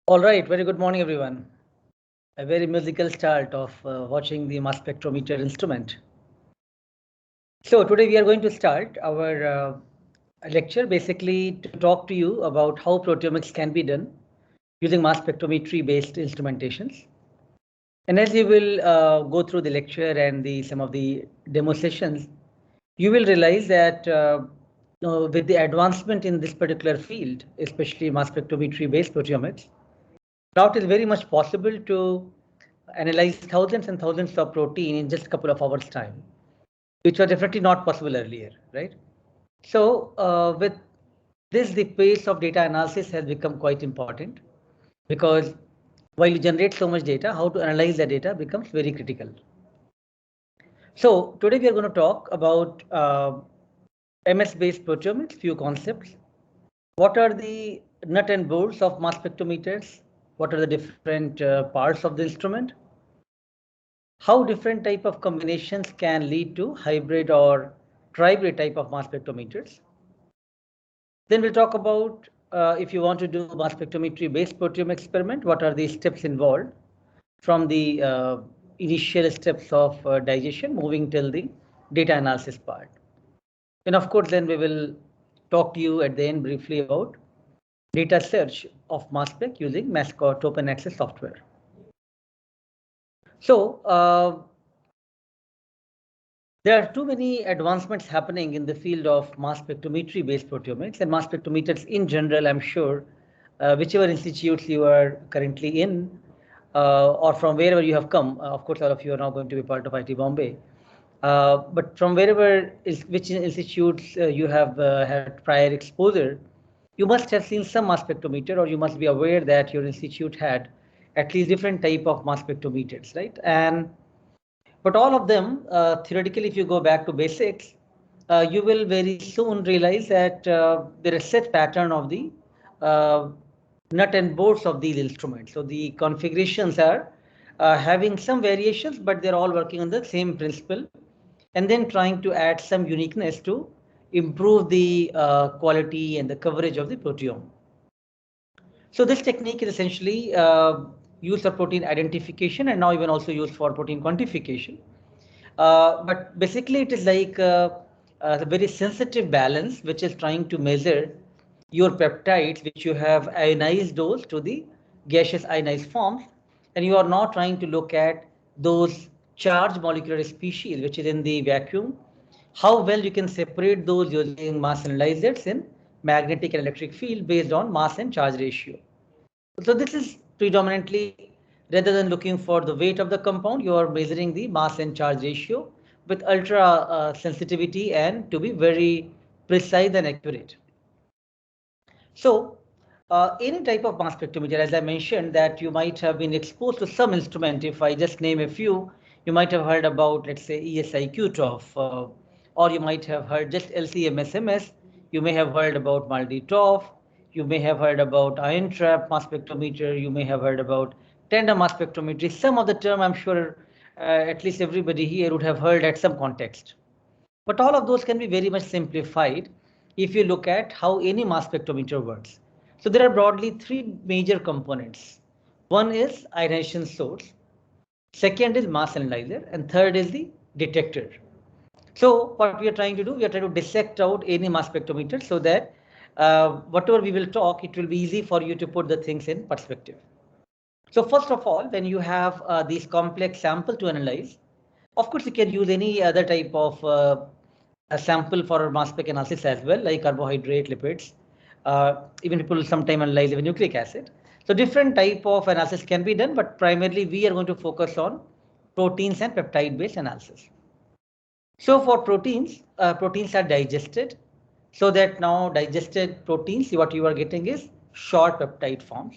All right, very good morning, everyone. A very musical start of watching the mass spectrometer instrument. So today we are going to start our lecture basically to talk to you about how proteomics can be done using mass spectrometry based instrumentations. And as you will go through the lecture and some of the demo sessions, you will realize that with the advancement in this particular field, especially mass spectrometry based proteomics, now it is very much possible to analyze thousands and thousands of protein in just a couple of hours time, which was definitely not possible earlier, right? So with this, the pace of data analysis has become quite important because while you generate so much data, how to analyze the data becomes very critical. So today we are going to talk about MS-based proteomics, few concepts. What are the nut and bolts of mass spectrometers? What are the different parts of the instrument? How different type of combinations can lead to hybrid or tribrid type of mass spectrometers. Then we'll talk about if you want to do mass spectrometry based proteome experiment, what are the steps involved from the initial steps of digestion moving till the data analysis part. And of course, then we will talk to you at the end briefly about data search of mass spec using Mascot open access software. So there are too many advancements happening in the field of mass spectrometry based proteomics and mass spectrometers in general. I'm sure whichever institutes you are currently in or from wherever you have come, of course, all of you are now going to be part of IT Bombay. But from which institutes you have had prior exposure, you must have seen some mass spectrometer, or you must be aware that your institute had at least different type of mass spectrometers, right? And but all of them, theoretically, if you go back to basics, you will very soon realize that there is set pattern of the uh, nut and bolts of these instruments. So the configurations are having some variations, but they're all working on the same principle, and then trying to add some uniqueness to improve the quality and the coverage of the proteome. So this technique is essentially used for protein identification and now even also used for protein quantification. But basically, it is like a very sensitive balance, which is trying to measure your peptides, which you have ionized those to the gaseous ionized forms, and you are not trying to look at those charged molecular species, which is in the vacuum, how well you can separate those using mass analyzers in magnetic and electric field based on mass and charge ratio. So this is predominantly, rather than looking for the weight of the compound, you are measuring the mass and charge ratio with ultra sensitivity and to be very precise and accurate. So any type of mass spectrometer, as I mentioned, that you might have been exposed to some instrument. If I just name a few, you might have heard about, let's say, ESI-Q-TOF, or you might have heard just LC-MS-MS. You may have heard about MALDI-TOF. You may have heard about ion trap mass spectrometer. You may have heard about tandem mass spectrometry. Some of the term I'm sure at least everybody here would have heard at some context. But all of those can be very much simplified if you look at how any mass spectrometer works. So there are broadly three major components. One is ionization source, second is mass analyzer, and third is the detector. So what we are trying to do, we are trying to dissect out any mass spectrometer so that whatever we will talk, it will be easy for you to put the things in perspective. So first of all, when you have these complex sample to analyze, of course, you can use any other type of a sample for mass spec analysis as well, like carbohydrate, lipids. Even people sometimes analyze even nucleic acid. So different type of analysis can be done, but primarily we are going to focus on proteins and peptide-based analysis. So for proteins, proteins are digested, so that now digested proteins, what you are getting is short peptide forms.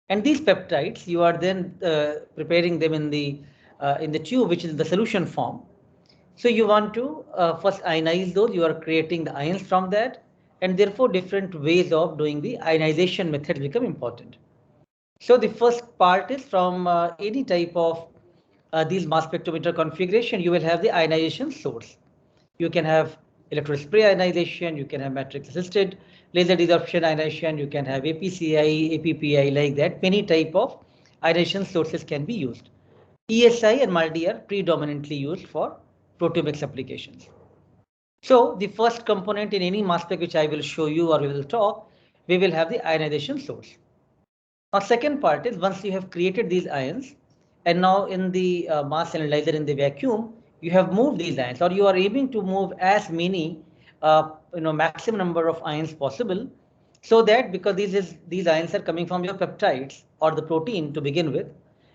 And these peptides, you are then preparing them in the tube, which is the solution form. So you want to first ionize those. You are creating the ions from that, and therefore different ways of doing the ionization methods become important. So the first part is from any type of these mass spectrometer configuration, you will have the ionization source. You can have electrospray ionization, you can have matrix assisted laser desorption ionization, you can have APCI, APPI, like that. Many type of ionization sources can be used. ESI and MALDI are predominantly used for proteomics applications. So the first component in any mass spec which I will show you or we will talk, we will have the ionization source. Now second part is once you have created these ions and now in the mass analyzer in the vacuum, you have moved these ions or you are aiming to move as many maximum number of ions possible, so that because these ions are coming from your peptides or the protein to begin with,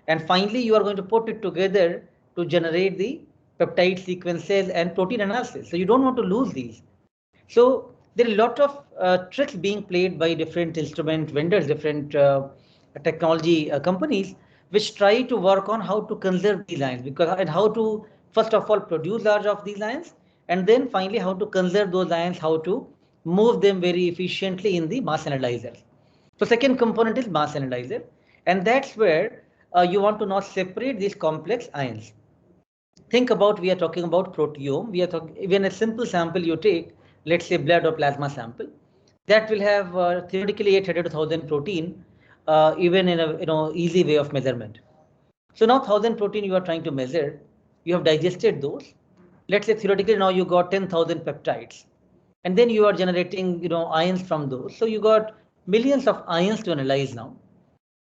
and finally you are going to put it together to generate the peptide sequences and protein analysis. So you don't want to lose these. So there are a lot of tricks being played by different instrument vendors, different technology companies, which try to work on how to conserve these ions, because and how to first of all produce large of these ions, and then finally how to conserve those ions, how to move them very efficiently in the mass analyzer. So second component is mass analyzer, and that's where you want to now separate these complex ions. Think about, we are talking about proteome. We are talking, even a simple sample you take, let's say blood or plasma sample, that will have theoretically 800 to 1000 protein, even in a easy way of measurement. So now 1000 protein you are trying to measure, you have digested those. Let's say theoretically now you got 10,000 peptides, and then you are generating ions from those. So you got millions of ions to analyze now,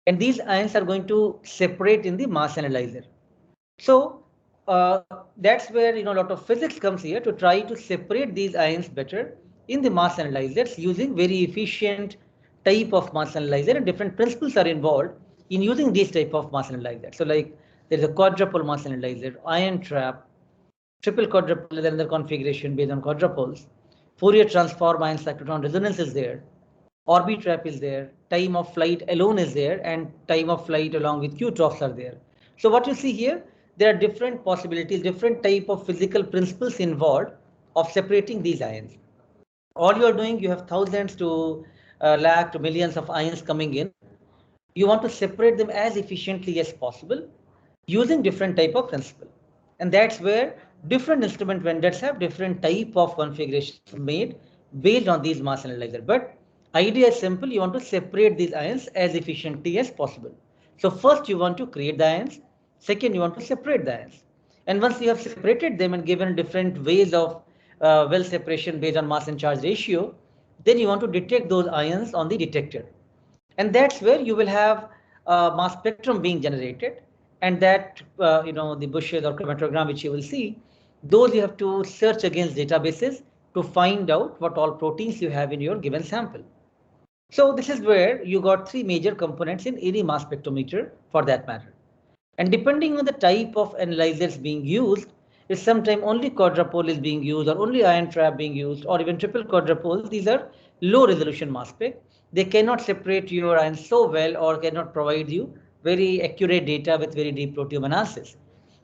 and these ions are going to separate in the mass analyzer. So that's where a lot of physics comes here to try to separate these ions better in the mass analyzers using very efficient type of mass analyzer, and different principles are involved in using these type of mass analyzer. So like there's a quadrupole mass analyzer, ion trap, triple quadrupole is another configuration based on quadrupoles. Fourier transform ion cyclotron resonance is there. Orbitrap is there, time of flight alone is there, and time of flight along with Q-troughs are there. So what you see here, there are different possibilities, different type of physical principles involved of separating these ions. All you are doing, you have thousands to lakh to millions of ions coming in. You want to separate them as efficiently as possible using different type of principle. And that's where different instrument vendors have different type of configurations made based on these mass analyzer. But idea is simple, you want to separate these ions as efficiently as possible. So first you want to create the ions, second you want to separate the ions. And once you have separated them and given different ways of well separation based on mass and charge ratio, then you want to detect those ions on the detector. And that's where you will have mass spectrum being generated, and that the bushes or chromatogram which you will see, those you have to search against databases to find out what all proteins you have in your given sample. So this is where you got three major components in any mass spectrometer for that matter. And depending on the type of analyzers being used, is sometimes only quadrupole is being used, or only ion trap being used, or even triple quadrupole. These are low resolution mass spec. They cannot separate your ions so well, or cannot provide you very accurate data with very deep proteome analysis.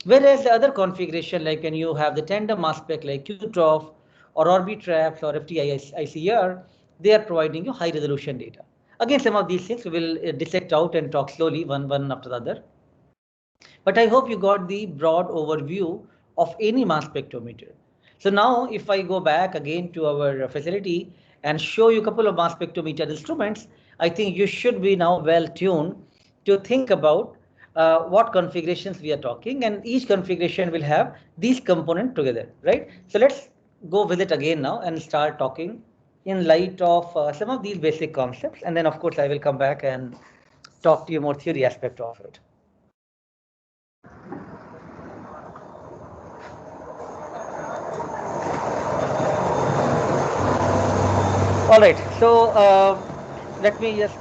Whereas the other configuration, like when you have the tandem mass spec like Q-TROF or Orbitraps or FTICR, they are providing you high resolution data. Again, some of these things we will dissect out and talk slowly one after the other. But I hope you got the broad overview of any mass spectrometer. So now if I go back again to our facility and show you a couple of mass spectrometer instruments, I think you should be now well tuned to think about what configurations we are talking, and each configuration will have these components together, right? So let's go with it again now and start talking in light of some of these basic concepts, and then of course I will come back and talk to you more theory aspect of it. All right, so let me just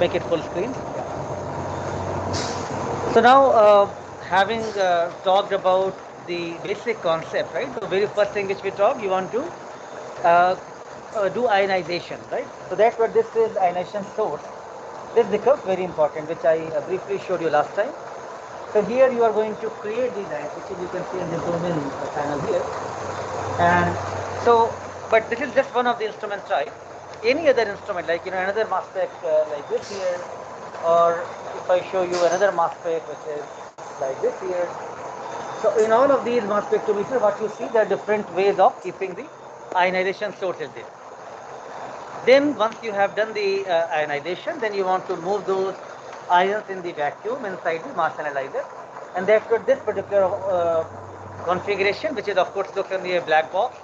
make it full screen. So now, having talked about the basic concept, right? The very first thing which we talked, you want to do ionization, right? So that's what this is, ionization source. This becomes very important, which I briefly showed you last time. So here you are going to create these ions, which you can see in the zoom in panel here. And so, but this is just one of the instrument type. Any other instrument, like another mass spec like this here, or if I show you another mass spec which is like this here. So in all of these mass spectrometers, what you see, there are different ways of keeping the ionization sources there. Then once you have done the ionization, then you want to move those ions in the vacuum inside the mass analyzer, and therefore this particular configuration, which is of course looks only a black box,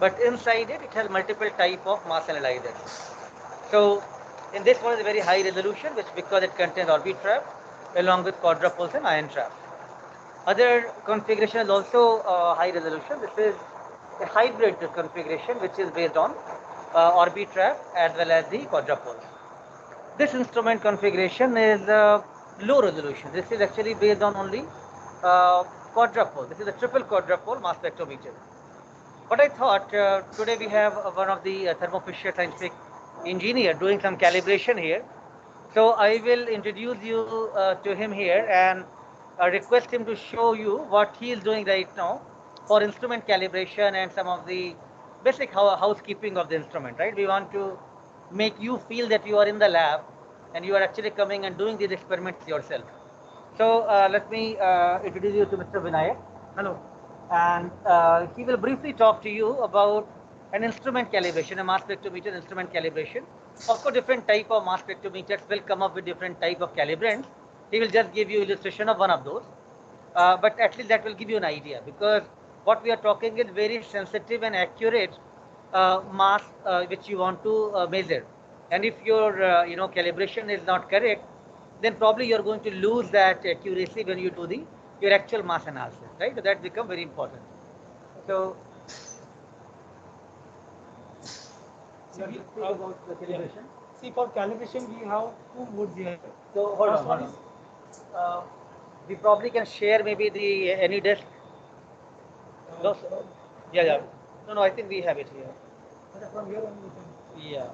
but inside it has multiple type of mass analyzers. So in this one is a very high resolution, which because it contains Orbitrap along with quadrupoles and ion traps. Other configuration is also high resolution. This is a hybrid configuration which is based on Orbitrap as well as the quadrupoles. This instrument configuration is low resolution. This is actually based on only quadrupole. This is a triple quadrupole mass spectrometer. But I thought today we have one of the Thermo Fisher scientific engineer doing some calibration here. So I will introduce you to him here and request him to show you what he is doing right now for instrument calibration and some of the basic housekeeping of the instrument, right? We want to make you feel that you are in the lab and you are actually coming and doing these experiments yourself. So let me introduce you to Mr. Vinayak. Hello. And he will briefly talk to you about an instrument calibration, a mass spectrometer instrument calibration. Of course, different type of mass spectrometers will come up with different type of calibrants. He will just give you illustration of one of those. But at least that will give you an idea, because what we are talking is very sensitive and accurate mass which you want to measure. And if your calibration is not correct, then probably you're going to lose that accuracy when you do your actual mass analysis, right? So that becomes very important. So, sorry, how about the calibration? See, for calibration we have two modes here. So hold on. One is we probably can share maybe the any desk. No, yeah. No, I think we have it here. From here only we can. Yeah.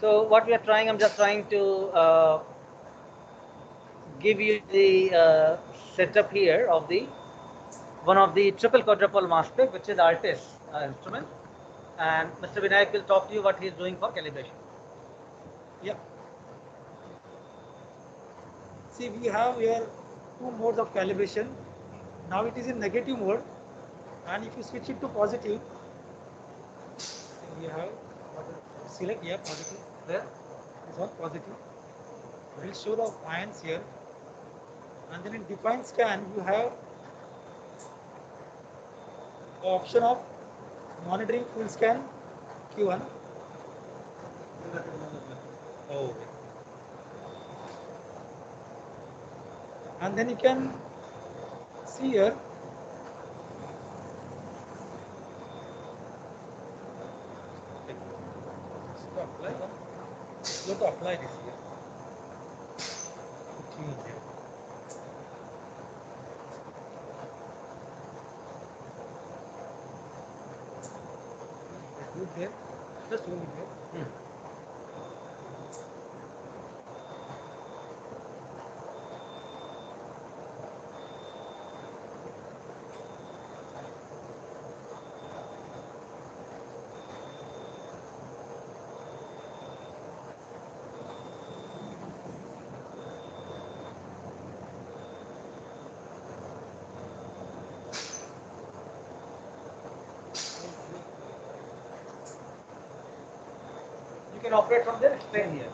So what we are trying, I'm just trying to give you the setup here of the one of the triple quadrupole mass spec, which is ARTIS instrument, and Mr. Vinayak will talk to you what he is doing for calibration. Yeah. See, we have here two modes of calibration. Now it is in negative mode, and if you switch it to positive, we have select here positive. There. This one positive. We'll show the ions here, and then in define scan you have the option of monitoring full scan Q1. Oh, okay. And then you can see here to apply this here. Good there. Just hold it there. You can operate from there, explain here.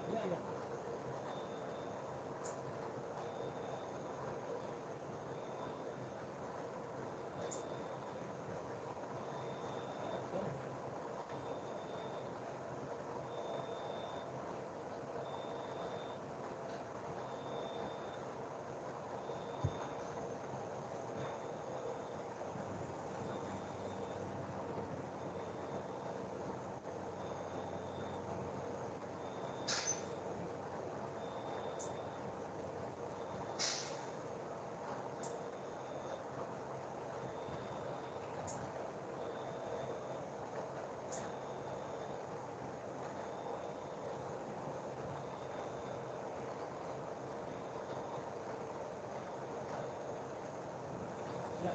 Yeah.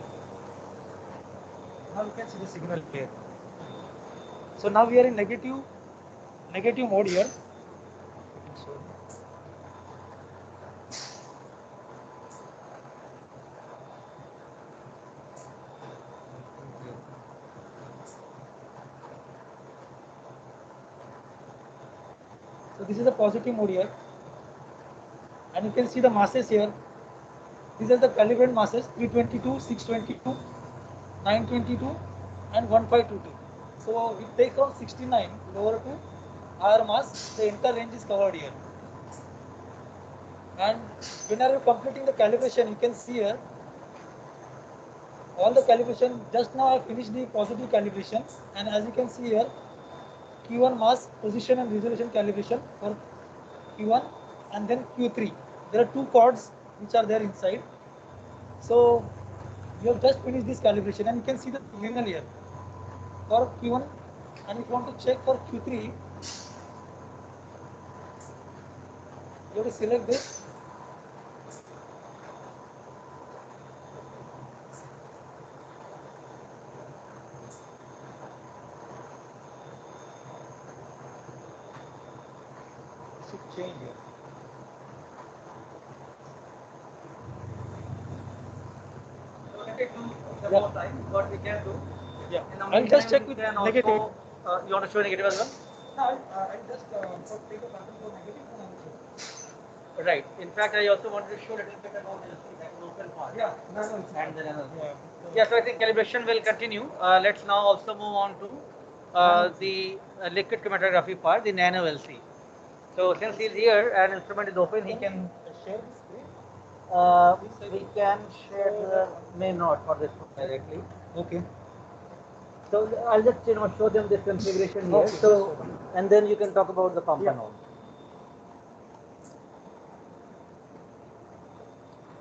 Now you can see the signal here. So now we are in negative mode here. So this is the positive mode here, and you can see the masses here. These are the calibrated masses: 322, 622, 922, and 1522. So it takes from 69 lower to higher mass. The entire range is covered here. And when you are completing the calibration, you can see here all the calibration. Just now I finished the positive calibration, and as you can see here, Q1 mass, position and resolution calibration for Q1, and then Q3. There are two cords which are there inside. So you have just finished this calibration, and you can see the signal here for Q1, and if you want to check for Q3, you have to select this. Should change here. More time, what we can do. Yeah. In the I'll meantime, just check we with can negative. also, you want to show negative as well? No, I'll just take a sample for negative and I will show. Right. In fact, I also wanted to show a little bit about the local part. Yeah, no, And then another. yeah. Yeah, so I think calibration will continue. Let's now also move on to the liquid chromatography part, the nano LC. So since he's here and instrument is open, he can share this screen. we can share the may not for this one directly. Okay. So I'll just show them this configuration here. Okay, So and then you can talk about the pump and all.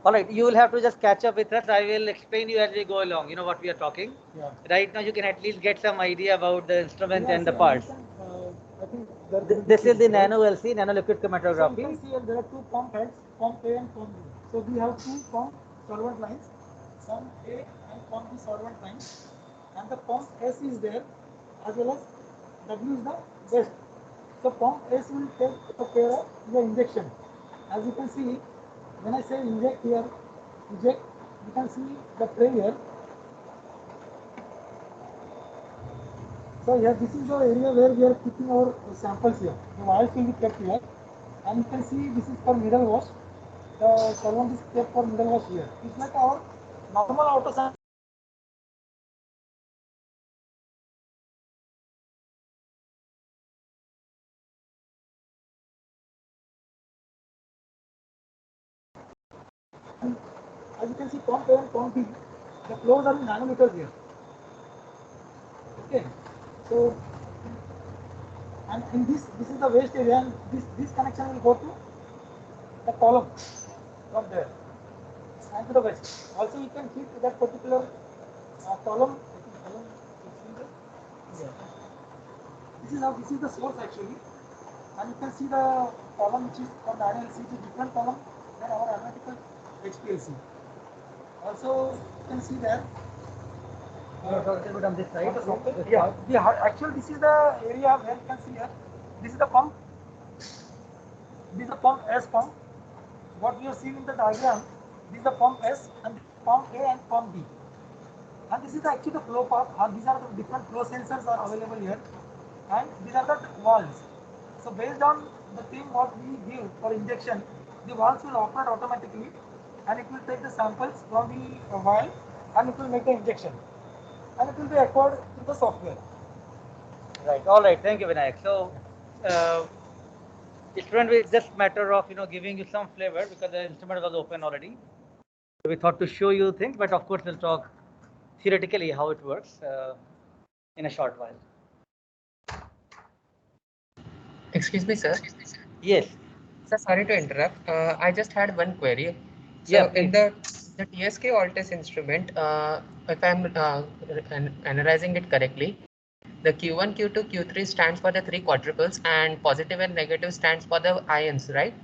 All right, you will have to just catch up with us. I will explain you as we go along. You know what we are talking. Yeah. Right now, you can at least get some idea about the instrument and the so parts. I think This is the nano LC, nano liquid So you chromatography. can see here there are two pump heads, pump A and pump B. So we have two pump solvent lines, pump A and pump B solvent lines, and the pump S is there, as well as W is the best. So pump S will take care of the injection. As you can see, when I say inject here, eject, you can see the tray here. So here, this is the area where we are keeping our samples here. The vials will be kept here, and you can see this is for middle wash. The solvent is kept for middle wash here. It's like our normal auto sample. As you can see, pump A and pump B, the flows are in nanometers here. Okay, so and in this is the waste area, and this connection will go to the column from there and to the waste. Also, you can keep that particular column. Yeah. This is the source actually, and you can see the column which is from the RLC is a different column than our analytical HPLC. Also, you can see there. On this side. Yeah. Actually, this is the area where you can see here. This is the pump. This is the pump S pump. What we have seen in the diagram, this is the pump S and this is pump A and pump B. And this is actually the flow path. These are the different flow sensors are available here, and these are the valves. So based on the thing what we give for injection, the valves will operate automatically, and it will take the samples from the vial, and it will make the injection, and it will be recorded in the software. Right. All right. Thank you, Vinayak. So, instrument is just matter of giving you some flavor because the instrument was open already. So we thought to show you things, but of course we'll talk theoretically how it works in a short while. Excuse me, sir. Yes. Sir, sorry to interrupt. I just had one query. So Yeah, in the TSK Altis instrument, if I'm analyzing it correctly, the Q1, Q2, Q3 stands for the three quadruples, and positive and negative stands for the ions, right?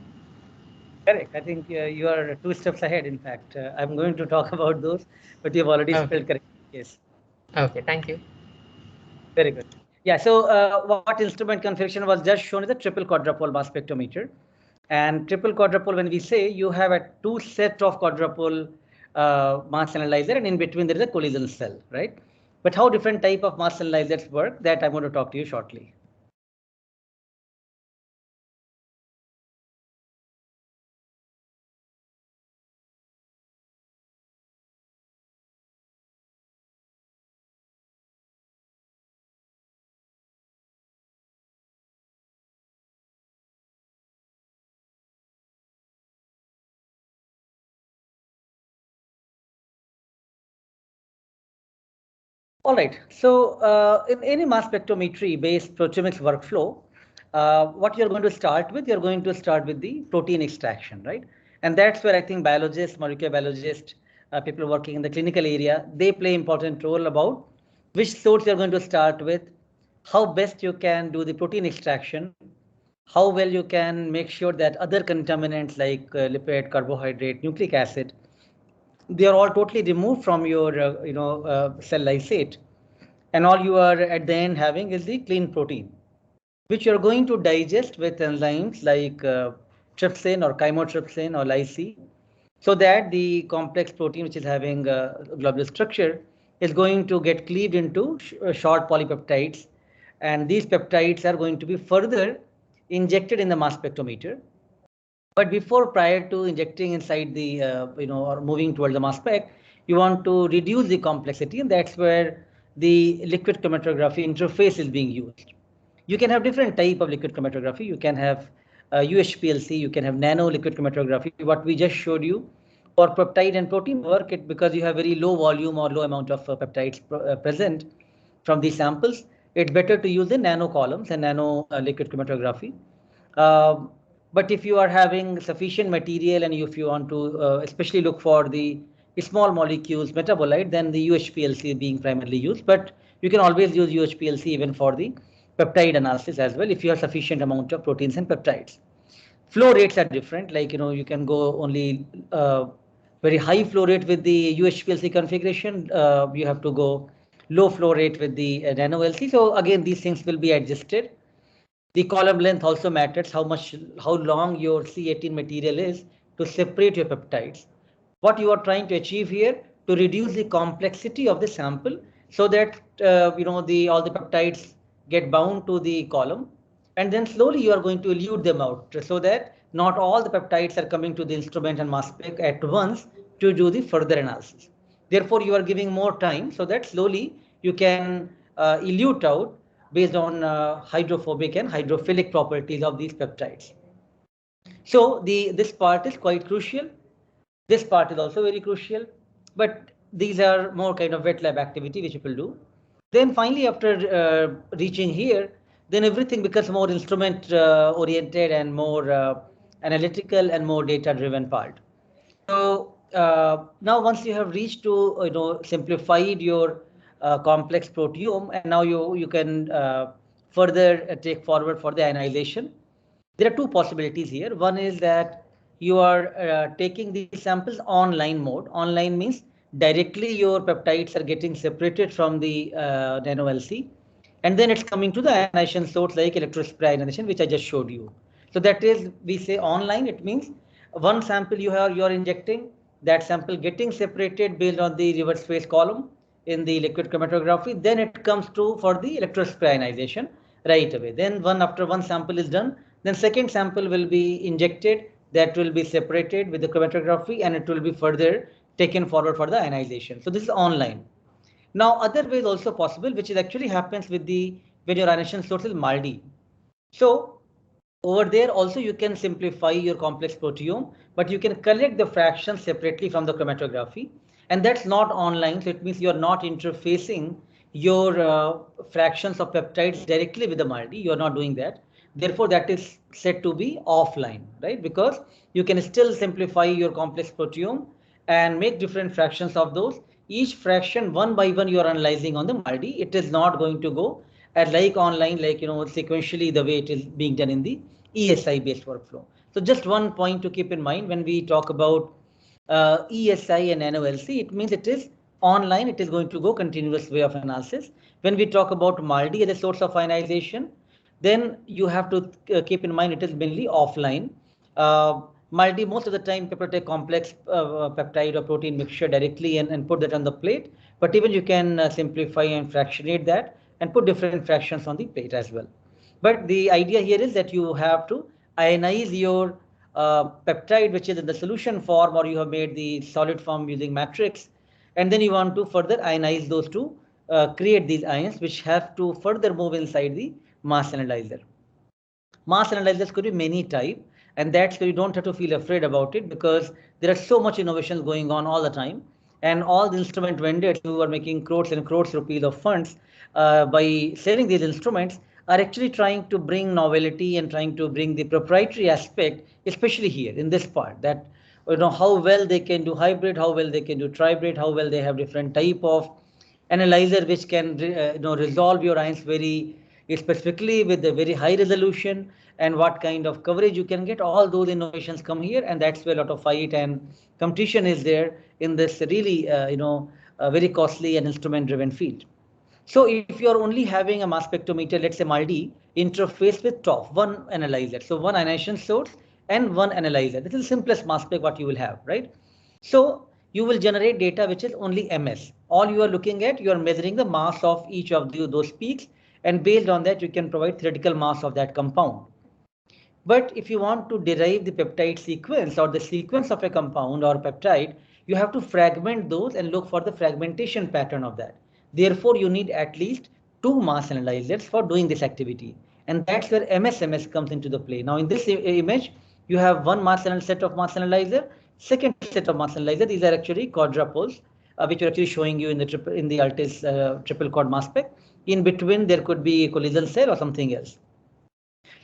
Correct. I think you are 2 steps ahead. In fact, I'm going to talk about those, but you've already spelled correct. Yes. Okay. Thank you. Very good. Yeah. So what instrument configuration was just shown is a triple quadrupole mass spectrometer. And triple quadrupole, when we say you have a 2 set of quadrupole mass analyzer, and in between there is a collision cell, right? But how different type of mass analyzers work, that I'm going to talk to you shortly. All right. So in any mass spectrometry-based proteomics workflow, what you're going to start with, you're going to start with the protein extraction, right? And that's where I think biologists, molecular biologists, people working in the clinical area, they play important role about which source you're going to start with, how best you can do the protein extraction, how well you can make sure that other contaminants like lipid, carbohydrate, nucleic acid, they are all totally removed from your cell lysate, and all you are at the end having is the clean protein, which you're going to digest with enzymes like trypsin or chymotrypsin or lysine, so that the complex protein, which is having globular structure, is going to get cleaved into short polypeptides, and these peptides are going to be further injected in the mass spectrometer. But before, prior to injecting inside the, or moving towards the mass spec, you want to reduce the complexity, and that's where the liquid chromatography interface is being used. You can have different type of liquid chromatography. You can have UHPLC, you can have nano liquid chromatography. What we just showed you for peptide and protein work, because you have very low volume or low amount of peptides present from these samples, it's better to use the nano columns and nano liquid chromatography. Um, but if you are having sufficient material and if you want to especially look for the small molecules metabolite, then the UHPLC is being primarily used. But you can always use UHPLC even for the peptide analysis as well if you have sufficient amount of proteins and peptides. Flow rates are different. Like, you can go only very high flow rate with the UHPLC configuration. You have to go low flow rate with the nano LC. So again, these things will be adjusted. The column length also matters, how long your C18 material is to separate your peptides. What you are trying to achieve here, to reduce the complexity of the sample, so that all the peptides get bound to the column, and then slowly you are going to elute them out, so that not all the peptides are coming to the instrument and mass spec at once to do the further analysis. Therefore, you are giving more time so that slowly you can elute out based on hydrophobic and hydrophilic properties of these peptides. So this part is quite crucial. This part is also very crucial, but these are more kind of wet lab activity which people do. Then finally, after reaching here, then everything becomes more instrument oriented and more analytical and more data driven part. So now once you have reached to simplified your complex proteome, and now you can further take forward for the ionization. There are two possibilities here. One is that you are taking these samples online mode. Online means directly your peptides are getting separated from the nano LC, and then it's coming to the ionization source like electrospray ionization, which I just showed you. So that is, we say online. It means one sample you are injecting, that sample getting separated based on the reverse phase column in the liquid chromatography. Then it comes to for the electrospray ionization right away. Then after one sample is done, then second sample will be injected, that will be separated with the chromatography, and it will be further taken forward for the ionization. So this is online. Now other way is also possible, which is actually happens with the when your ionization source is MALDI. So over there also you can simplify your complex proteome, but you can collect the fractions separately from the chromatography, and that's not online. So it means you are not interfacing your fractions of peptides directly with the MALDI. You are not doing that. Therefore, that is said to be offline, right? Because you can still simplify your complex proteome and make different fractions of those. Each fraction one by one you are analyzing on the MALDI. It is not going to go at like online, like sequentially the way it is being done in the ESI based workflow. So just one point to keep in mind when we talk about ESI and NOLC, it means it is online. It is going to go continuous way of analysis. When we talk about MALDI as a source of ionization, then you have to keep in mind it is mainly offline. MALDI, most of the time people take complex peptide or protein mixture directly and put that on the plate, but even you can simplify and fractionate that and put different fractions on the plate as well. But the idea here is that you have to ionize your peptide, which is in the solution form, or you have made the solid form using matrix, and then you want to further ionize those to create these ions, which have to further move inside the mass analyzer. Mass analyzers could be many type, and that's why you don't have to feel afraid about it, because there are so much innovations going on all the time, And all the instrument vendors who are making crores and crores rupees of funds by selling these instruments are actually trying to bring novelty and trying to bring the proprietary aspect, especially here in this part, that how well they can do hybrid, how well they can do tribrid, how well they have different type of analyzer which can resolve your ions very specifically with a very high resolution, and what kind of coverage you can get. All those innovations come here, and that's where a lot of fight and competition is there in this really very costly and instrument driven field. So if you're only having a mass spectrometer, let's say multi interface with top one analyzer, so one ionization source and one analyzer, this is the simplest mass spec what you will have, right? So you will generate data which is only ms. All you are looking at, you are measuring the mass of each of those peaks, and based on that you can provide theoretical mass of that compound. But if you want to derive the peptide sequence or the sequence of a compound or peptide, you have to fragment those and look for the fragmentation pattern of that. Therefore, you need at least 2 mass analyzers for doing this activity. And that's where MSMS comes into the play. Now, in this image, you have one set of mass analyzer, second set of mass analyzer. These are actually quadrupoles, which are actually showing you in the ALTIS triple quad mass spec. In between, there could be a collision cell or something else.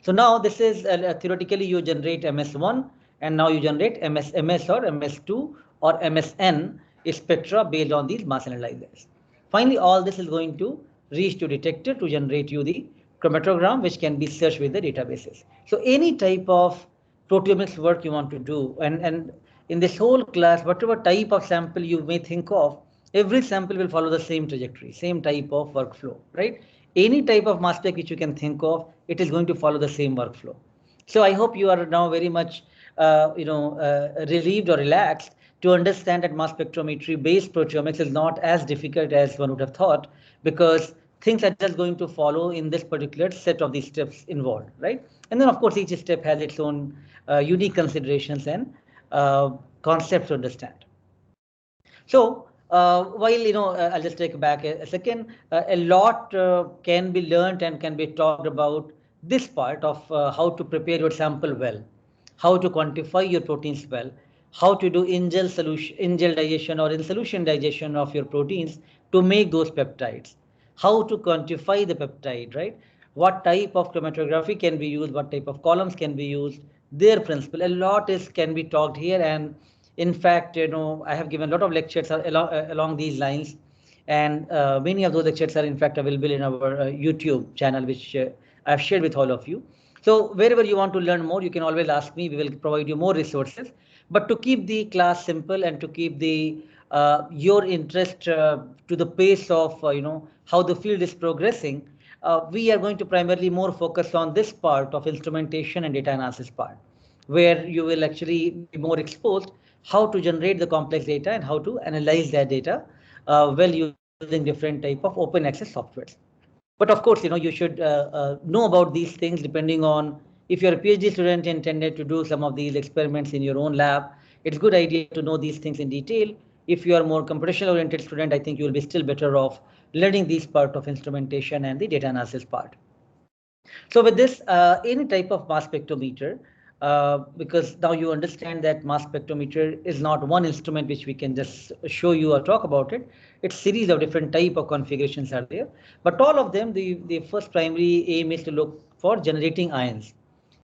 So now this is theoretically you generate MS1, and now you generate MS or MS2 or MSN spectra based on these mass analyzers. Finally, all this is going to reach to detector to generate you the chromatogram, which can be searched with the databases. So any type of proteomics work you want to do, and in this whole class, whatever type of sample you may think of, every sample will follow the same trajectory, same type of workflow, right? Any type of mass spec which you can think of, it is going to follow the same workflow. So I hope you are now very much relieved or relaxed to understand that mass spectrometry based proteomics is not as difficult as one would have thought, because things are just going to follow in this particular set of these steps involved, right? And then of course each step has its own unique considerations and concepts to understand. So while I'll just take back a second. A lot can be learned and can be talked about this part of how to prepare your sample well, how to quantify your proteins well, how to do in-gel digestion or in solution digestion of your proteins to make those peptides, how to quantify the peptide, right? What type of chromatography can be used, what type of columns can be used, their principle. A lot can be talked here, and in fact, I have given a lot of lectures along these lines, and many of those lectures are in fact available in our YouTube channel, which I've shared with all of you. So wherever you want to learn more, you can always ask me. We will provide you more resources. But to keep the class simple and to keep the your interest to the pace of how the field is progressing, we are going to primarily more focus on this part of instrumentation and data analysis part, where you will actually be more exposed how to generate the complex data and how to analyze that data well using different type of open access softwares. But of course, you should know about these things depending on if you're a PhD student intended to do some of these experiments in your own lab. It's a good idea to know these things in detail. If you are more computational oriented student, I think you will be still better off learning these part of instrumentation and the data analysis part. So with this, any type of mass spectrometer, because now you understand that mass spectrometer is not one instrument which we can just show you or talk about it. It's series of different type of configurations are there, but all of them, the first primary aim is to look for generating ions,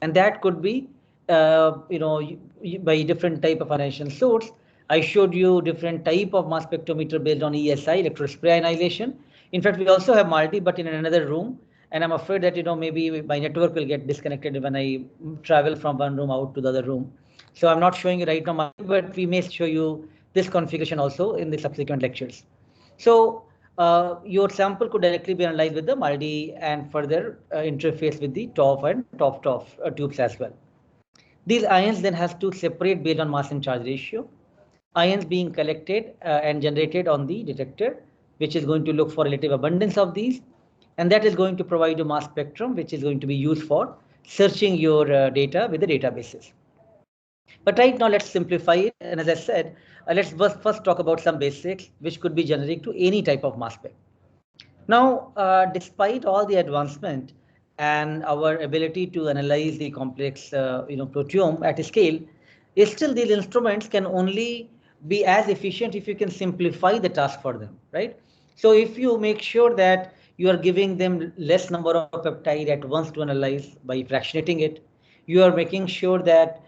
and that could be by different type of ionization source. I showed you different type of mass spectrometer based on ESI, electrospray ionization. In fact, we also have multi, but in another room. And I'm afraid that maybe my network will get disconnected when I travel from one room out to the other room. So I'm not showing you right now, but we may show you this configuration also in the subsequent lectures. So your sample could directly be analyzed with the MALDI and further interface with the TOF and TOF tubes as well. These ions then has to separate based on mass and charge ratio. Ions being collected and generated on the detector, which is going to look for relative abundance of these. And that is going to provide you mass spectrum, which is going to be used for searching your data with the databases. But right now, let's simplify it. And as I said, let's first talk about some basics, which could be generic to any type of mass spec. Now, despite all the advancement and our ability to analyze the complex proteome at a scale, still these instruments can only be as efficient if you can simplify the task for them, right? So if you make sure that you are giving them less number of peptide at once to analyze by fractionating it, you are making sure that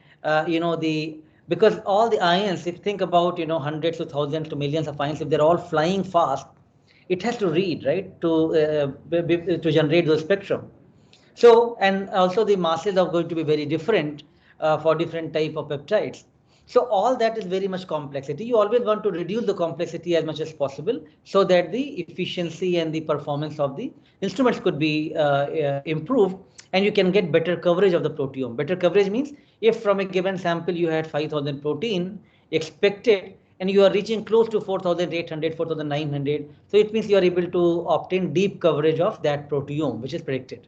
because all the ions, if you think about hundreds to thousands to millions of ions, if they're all flying fast, it has to read, right, to generate those spectrum. So, and also the masses are going to be very different for different type of peptides. So all that is very much complexity. You always want to reduce the complexity as much as possible so that the efficiency and the performance of the instruments could be improved, and you can get better coverage of the proteome. Better coverage means if from a given sample you had 5,000 protein expected and you are reaching close to 4,800, 4,900, so it means you are able to obtain deep coverage of that proteome, which is predicted.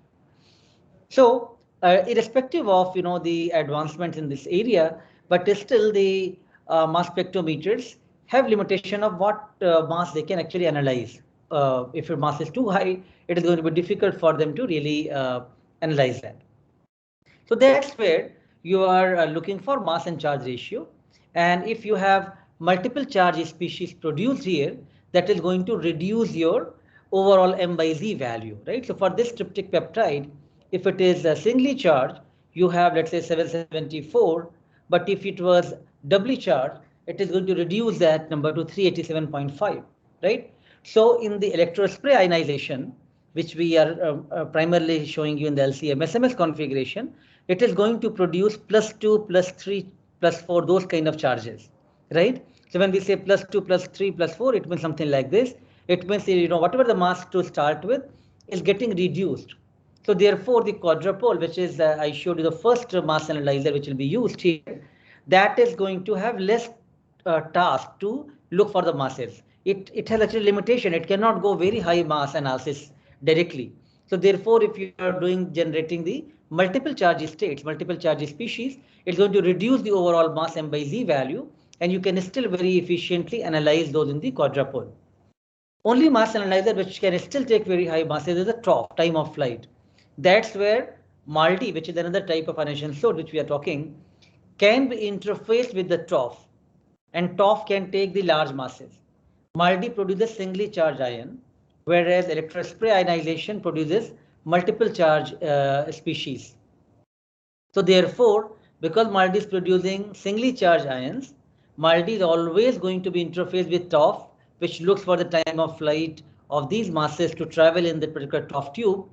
So, irrespective of the advancements in this area, but still the mass spectrometers have limitation of what mass they can actually analyze. If your mass is too high, it is going to be difficult for them to really analyze that. So that's where you are looking for mass and charge ratio. And if you have multiple charge species produced here, that is going to reduce your overall M by Z value, right? So for this tryptic peptide, if it is singly charged, you have, let's say, 774. But if it was doubly charged, it is going to reduce that number to 387.5, right? So in the electrospray ionization, which we are primarily showing you in the LCM SMS configuration, it is going to produce +2, +3, +4, those kind of charges, right? So when we say +2, +3, +4, it means something like this. It means whatever the mass to start with is getting reduced. So therefore, the quadrupole, which is I showed you the first mass analyzer, which will be used here, that is going to have less task to look for the masses. It has actually limitation. It cannot go very high mass analysis directly. So therefore, if you are generating the multiple charge states, multiple charge species, it's going to reduce the overall mass M by Z value, and you can still very efficiently analyze those in the quadrupole. Only mass analyzer which can still take very high masses is the TOF, time of flight. That's where MALDI, which is another type of ionization source which we are talking, can be interfaced with the TOF, and TOF can take the large masses. MALDI produces singly charged ion, whereas electrospray ionization produces multiple charge species. So therefore, because MALDI is producing singly charged ions, MALDI is always going to be interfaced with TOF, which looks for the time of flight of these masses to travel in the particular TOF tube,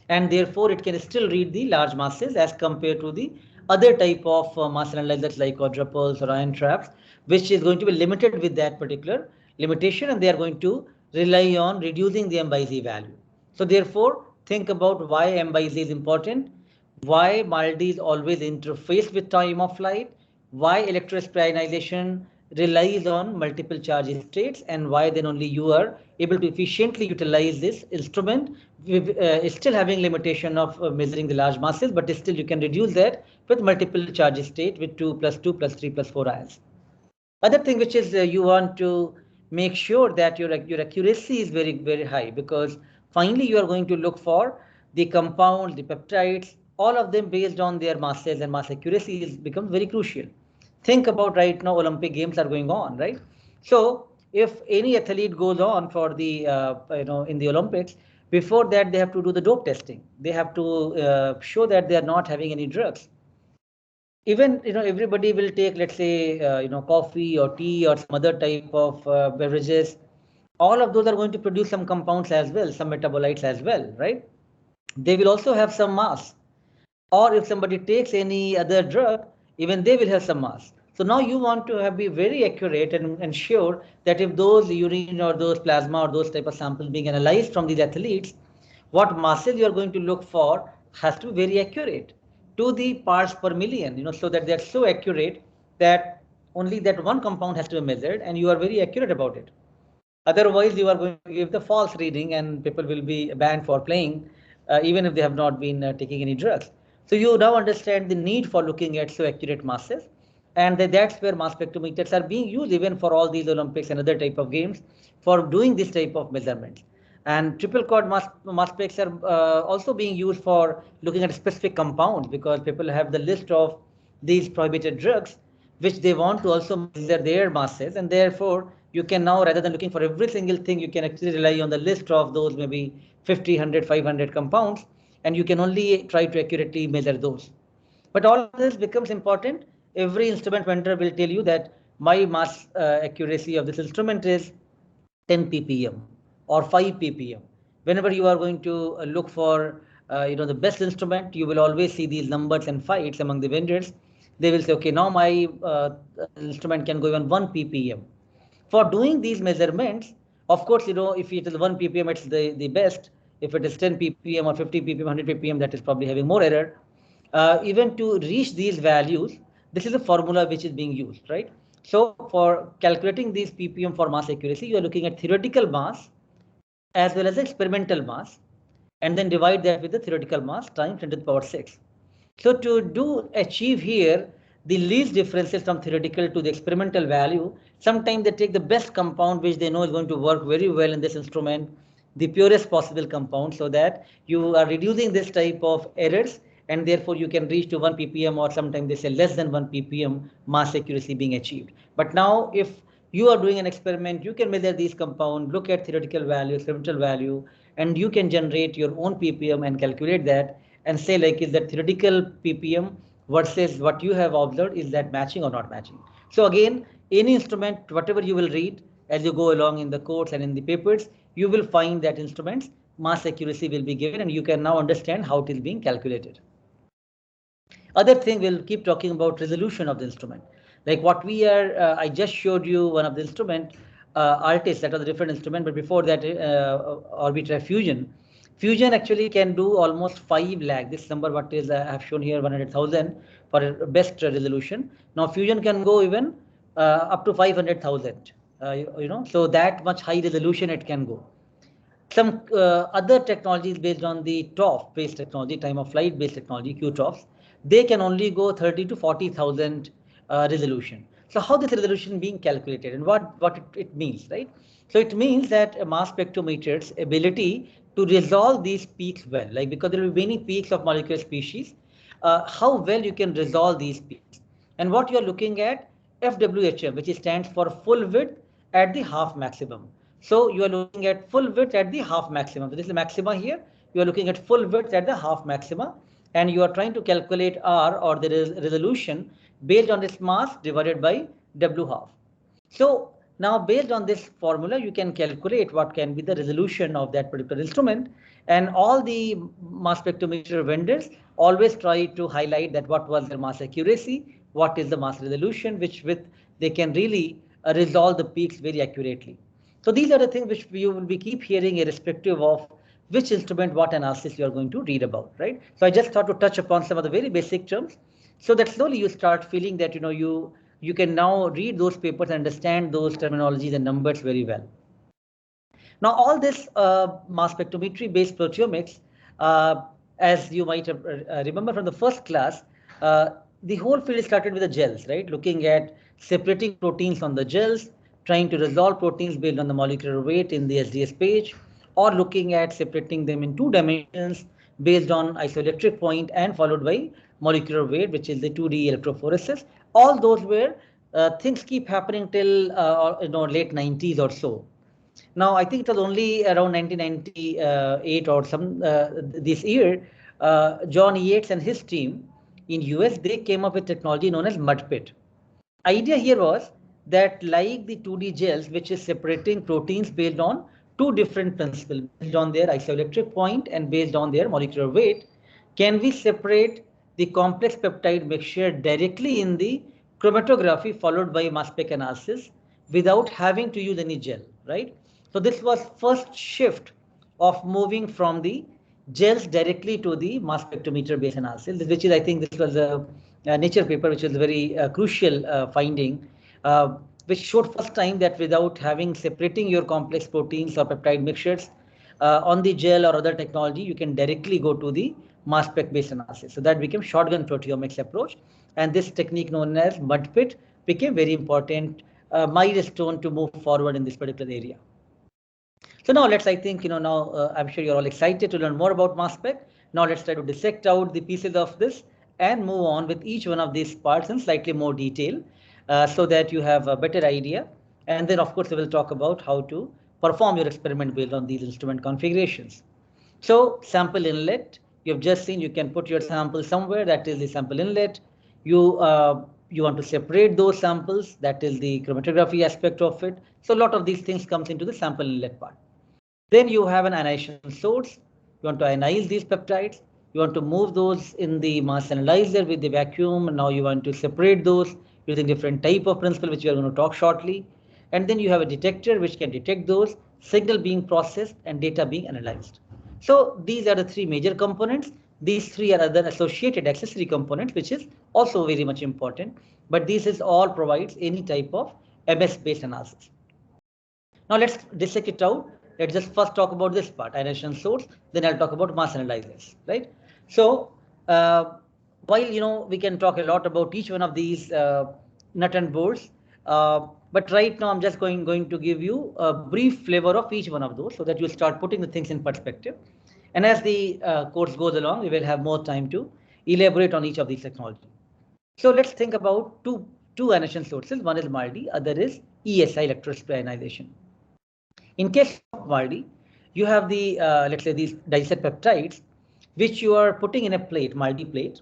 and therefore it can still read the large masses as compared to the other type of mass analyzers like quadrupoles or ion traps, which is going to be limited with that particular limitation, and they are going to rely on reducing the M by Z value. So therefore, think about why M by Z is important, why MALDI is always interfaced with time of flight, why electrospray ionization relies on multiple charge states, and why then only you are able to efficiently utilize this instrument with still having limitation of measuring the large masses, but still you can reduce that with multiple charge state with 2 + 2 + 3 + 4 ions. Other thing which is you want to make sure that your accuracy is very, very high, because finally you are going to look for the compounds, the peptides, all of them based on their masses, and mass accuracy is becomes very crucial. Think about right now Olympic Games are going on, right? So if any athlete goes on for the in the Olympics, before that they have to do the dope testing. They have to show that they are not having any drugs. Even everybody will take, let's say coffee or tea or some other type of beverages. All of those are going to produce some compounds as well, some metabolites as well, right? They will also have some mass. Or if somebody takes any other drug, even they will have some mass. So now you want to be very accurate and ensure that if those urine or those plasma or those type of samples being analyzed from these athletes, what masses you are going to look for has to be very accurate to the parts per million, so that they are so accurate that only that one compound has to be measured and you are very accurate about it. Otherwise, you are going to give the false reading and people will be banned for playing, even if they have not been taking any drugs. So you now understand the need for looking at so accurate masses, and that's where mass spectrometers are being used even for all these Olympics and other type of games for doing this type of measurements. And triple quad mass specs are also being used for looking at specific compounds, because people have the list of these prohibited drugs, which they want to also measure their masses, and therefore you can now, rather than looking for every single thing, you can actually rely on the list of those maybe 50, 100, 500 compounds, and you can only try to accurately measure those. But all of this becomes important. Every instrument vendor will tell you that my mass accuracy of this instrument is 10 ppm or 5 ppm. Whenever you are going to look for the best instrument, you will always see these numbers and fights among the vendors. They will say, okay, now my instrument can go even 1 ppm. For doing these measurements, of course, if it is 1 ppm, it's the best. If it is 10 ppm or 50 ppm, 100 ppm, that is probably having more error. Even to reach these values, this is a formula which is being used, right? So for calculating these ppm for mass accuracy, you are looking at theoretical mass as well as experimental mass, and then divide that with the theoretical mass times 10 to the power 6. So to achieve here the least differences from theoretical to the experimental value, sometimes they take the best compound which they know is going to work very well in this instrument, the purest possible compound, so that you are reducing this type of errors, and therefore you can reach to 1 ppm, or sometimes they say less than 1 ppm mass accuracy being achieved. But now if you are doing an experiment, you can measure these compounds, look at theoretical value, experimental value, and you can generate your own ppm and calculate that and say, like, is that theoretical ppm versus what you have observed, is that matching or not matching? So again, any instrument, whatever you will read as you go along in the course and in the papers, you will find that instruments mass accuracy will be given, and you can now understand how it is being calculated. Other thing, we'll keep talking about resolution of the instrument. Like what we are, I just showed you one of the instrument, ARTIS, that was a different instrument, but before that, Orbiter Fusion. Fusion actually can do almost 5 lakh. This number, what is I have shown here, 100,000 for best resolution. Now Fusion can go even up to 500,000. So that much high resolution it can go. Some other technologies based on the TOF based technology, time of flight based technology, QTOFs, they can only go 30 to 40,000 resolution. So how this resolution being calculated, and what it means, right? So it means that a mass spectrometer's ability to resolve these peaks well, like because there will be many peaks of molecular species, how well you can resolve these peaks. And what you are looking at, FWHM, which stands for full width at the half maximum. So you are looking at full width at the half maximum. So this is the maxima here. You are looking at full width at the half maxima, and you are trying to calculate R, or the resolution, based on this mass divided by W half. So now based on this formula, you can calculate what can be the resolution of that particular instrument. And all the mass spectrometer vendors always try to highlight that what was their mass accuracy, what is the mass resolution, which with they can really resolve the peaks very accurately. So these are the things which you will be keep hearing irrespective of which instrument, what analysis you are going to read about, right? So I just thought to touch upon some of the very basic terms, so that slowly you start feeling that you can now read those papers and understand those terminologies and numbers very well. Now all this mass spectrometry based proteomics, as you might remember from the first class, the whole field started with the gels, right? Looking at separating proteins on the gels, trying to resolve proteins based on the molecular weight in the SDS page, or looking at separating them in 2 dimensions based on isoelectric point and followed by molecular weight, which is the 2D electrophoresis. All those were things keep happening till late 90s or so. Now I think it was only around 1998 or some this year, John Yates and his team in US, they came up with technology known as MudPit. Idea here was that, like the 2D gels, which is separating proteins based on 2 different principles, based on their isoelectric point and based on their molecular weight, can we separate the complex peptide mixture directly in the chromatography followed by mass spec analysis without having to use any gel, right? So this was first shift of moving from the gels directly to the mass spectrometer based analysis, which is, I think this was a Nature paper, which was a very crucial finding, which showed first time that without having separating your complex proteins or peptide mixtures on the gel or other technology, you can directly go to the mass spec based analysis. So that became shotgun proteomics approach, and this technique known as MudPit became very important milestone to move forward in this particular area. So now let's, I think, now I'm sure you're all excited to learn more about mass spec. Now let's try to dissect out the pieces of this and move on with each one of these parts in slightly more detail. so that you have a better idea. And then, of course, we will talk about how to perform your experiment based on these instrument configurations. So sample inlet, you've just seen you can put your sample somewhere, that is the sample inlet. You want to separate those samples, that is the chromatography aspect of it. So a lot of these things comes into the sample inlet part. Then you have an ionization source. You want to ionize these peptides. You want to move those in the mass analyzer with the vacuum. And now you want to separate those using different type of principle, which we are going to talk shortly. And then you have a detector which can detect those, signal being processed and data being analyzed. So these are the three major components. These three are other associated accessory components, which is also very much important. But this is all provides any type of MS-based analysis. Now let's dissect it out. Let's just first talk about this part, ionization source. Then I'll talk about mass analyzers, right? So while we can talk a lot about each one of these nut and bolts, but right now I'm just going to give you a brief flavor of each one of those so that you start putting the things in perspective. And as the course goes along, we will have more time to elaborate on each of these technologies. So let's think about two ionization sources. One is MALDI, other is ESI, electrospray ionization. In case of MALDI, you have the let's say these digested peptides, which you are putting in a plate, MALDI plate,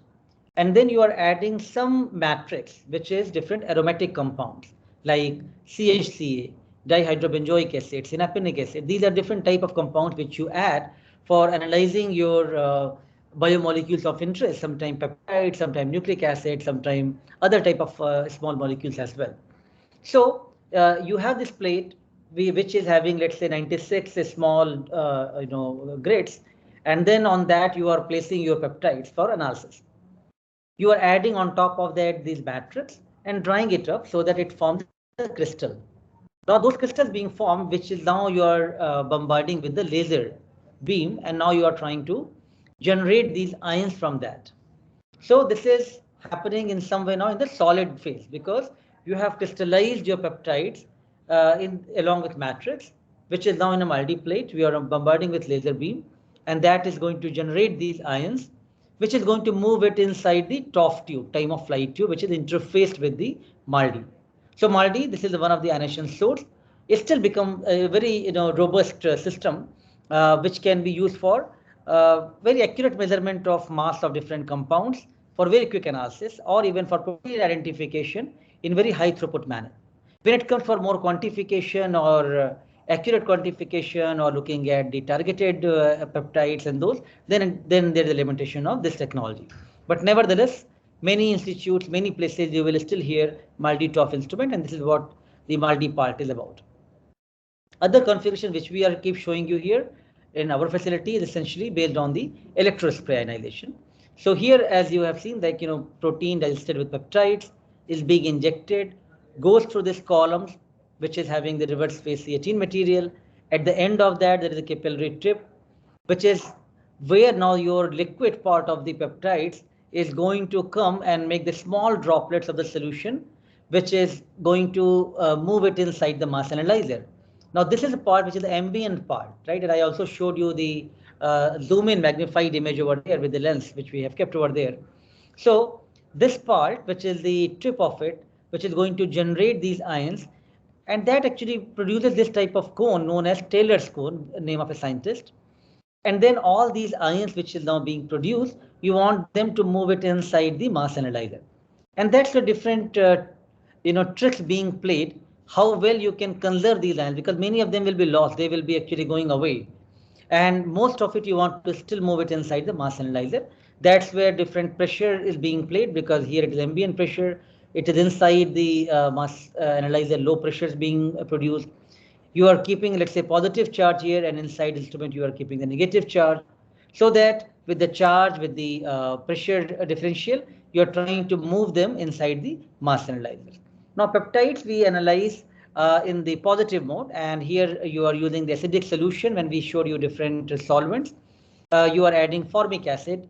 and then you are adding some matrix, which is different aromatic compounds like CHCA, dihydrobenzoic acid, synapinic acid. These are different type of compounds which you add for analyzing your biomolecules of interest, sometimes peptides, sometimes nucleic acid, sometimes other type of small molecules as well. So you have this plate which is having, let's say, 96 small grids, and then on that you are placing your peptides for analysis. You are adding on top of that these matrix and drying it up so that it forms a crystal. Now those crystals being formed, which is now you are bombarding with the laser beam, and now you are trying to generate these ions from that. So this is happening in some way now in the solid phase, because you have crystallized your peptides along with matrix, which is now in a MALDI plate. We are bombarding with laser beam, and that is going to generate these ions, which is going to move it inside the TOF tube, time of flight tube, which is interfaced with the MALDI. So MALDI, this is one of the ionization source. It still become a very robust system, which can be used for very accurate measurement of mass of different compounds for very quick analysis, or even for protein identification in very high throughput manner. When it comes for more quantification or accurate quantification, or looking at the targeted peptides and those, then there's a limitation of this technology. But nevertheless, many institutes, many places, you will still hear MALDI TOF instrument, and this is what the MALDI part is about. Other configuration which we are keep showing you here in our facility is essentially based on the electrospray ionization. So here, as you have seen, like protein digested with peptides is being injected, goes through this columns, which is having the reverse phase C18 material. At the end of that, there is a capillary tip, which is where now your liquid part of the peptides is going to come and make the small droplets of the solution, which is going to move it inside the mass analyzer. Now this is a part which is the ambient part, right? And I also showed you the zoom in magnified image over there with the lens, which we have kept over there. So this part, which is the tip of it, which is going to generate these ions, and that actually produces this type of cone known as Taylor's cone, name of a scientist. And then all these ions which is now being produced, you want them to move it inside the mass analyzer. And that's the different tricks being played, how well you can conserve these ions, because many of them will be lost, they will be actually going away. And most of it you want to still move it inside the mass analyzer. That's where different pressure is being played, because here it is ambient pressure, it is inside the mass analyzer, low pressure is being produced. You are keeping, let's say, positive charge here, and inside the instrument you are keeping the negative charge, so that with the charge, with the pressure differential, you are trying to move them inside the mass analyzer. Now peptides we analyze in the positive mode, and here you are using the acidic solution. When we showed you different solvents, you are adding formic acid,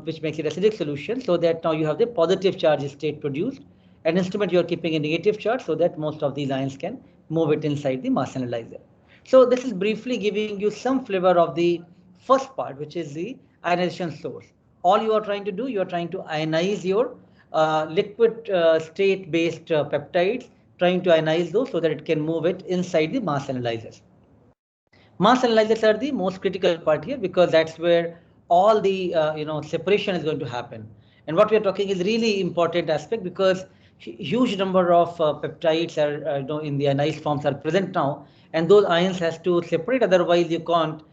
which makes it acidic solution, so that now you have the positive charge state produced, and instrument you are keeping a negative charge, so that most of these ions can move it inside the mass analyzer. So this is briefly giving you some flavor of the first part, which is the ionization source. All you are trying to do, you are trying to ionize your liquid state based peptides, trying to ionize those so that it can move it inside the mass analyzers. Mass analyzers are the most critical part here because that's where all the separation is going to happen. And what we are talking is really important aspect because huge number of peptides are in the ionized forms are present now, and those ions has to separate, otherwise you can't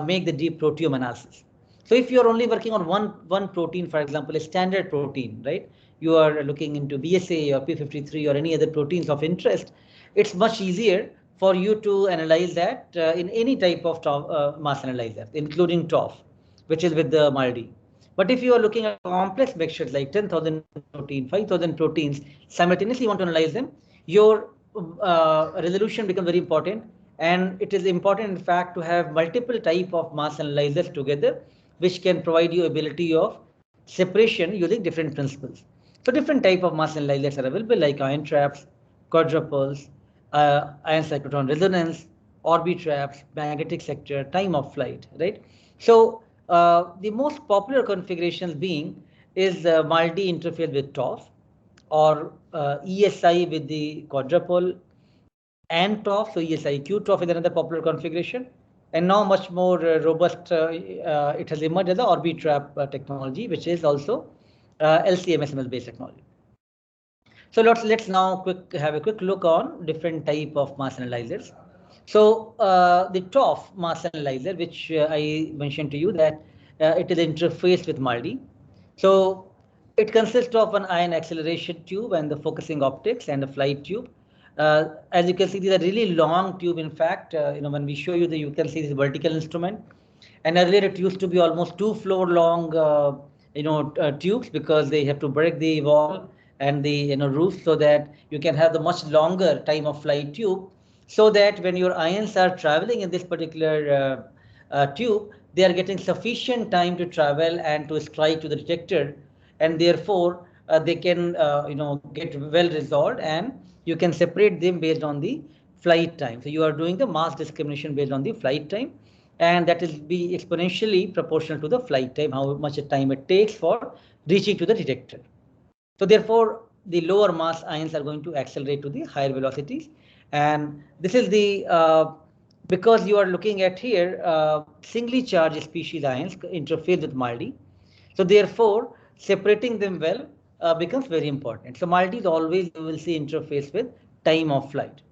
make the deep proteome analysis. So if you are only working on one protein, for example, a standard protein, right? You are looking into BSA or P53 or any other proteins of interest, it's much easier for you to analyze that in any type of mass analyzer, including TOF, which is with the MALDI. But if you are looking at complex mixtures like 10,000 proteins, 5,000 proteins, simultaneously you want to analyze them, your resolution becomes very important. And it is important, in fact, to have multiple type of mass analyzers together, which can provide you ability of separation using different principles. So different type of mass analyzers are available, like ion traps, quadruples, ion cyclotron resonance, Orbitraps, magnetic sector, time of flight, right? So the most popular configurations being is MALDI interface with TOF, or ESI with the quadrupole and TOF. So ESI-Q TOF is another popular configuration. And now much more robust, it has emerged as the Orbitrap technology, which is also LC-MS/MS based technology. So let's now have a quick look on different type of mass analyzers. So the TOF mass analyzer, which I mentioned to you that it is interfaced with MALDI. So it consists of an ion acceleration tube and the focusing optics and a flight tube. As you can see, these are really long tube. In fact, when we show you you can see this vertical instrument. And earlier it used to be almost 2-floor long, tubes, because they have to break the wall and the roof so that you can have the much longer time of flight tube, so that when your ions are traveling in this particular tube, they are getting sufficient time to travel and to strike to the detector, and therefore they can get well resolved, and you can separate them based on the flight time. So you are doing the mass discrimination based on the flight time, and that will be exponentially proportional to the flight time, how much time it takes for reaching to the detector. So therefore, the lower mass ions are going to accelerate to the higher velocities. And this is the, because you are looking at here, singly charged species ions interface with MALDI. So therefore, separating them well becomes very important. So MALDI is always, you will see, interface with time of flight.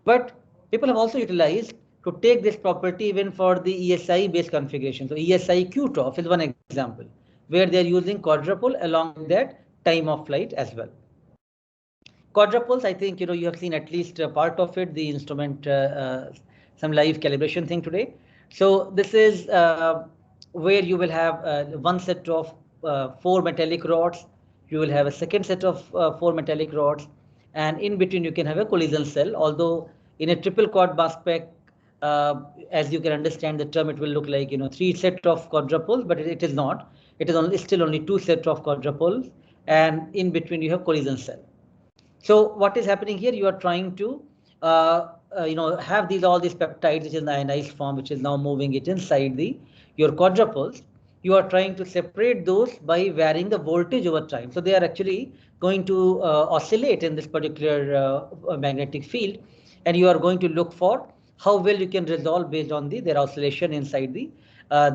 But people have also utilized to take this property even for the ESI based configuration. So ESI-Q TOF is one example where they are using quadrupole along with that time of flight as well. Quadruples, I think you have seen at least a part of it, the instrument, some live calibration thing today. So this is where you will have one set of 4 metallic rods. You will have a second set of 4 metallic rods, and in between you can have a collision cell. Although in a triple quad mass spec, as you can understand the term, it will look like 3 set of quadruples, but it is not. It is still only 2 sets of quadruples, and in between you have collision cell. So what is happening here? You are trying to have all these peptides, which is in the ionized form, which is now moving it inside your quadruples. You are trying to separate those by varying the voltage over time. So they are actually going to oscillate in this particular magnetic field, and you are going to look for how well you can resolve based on their oscillation inside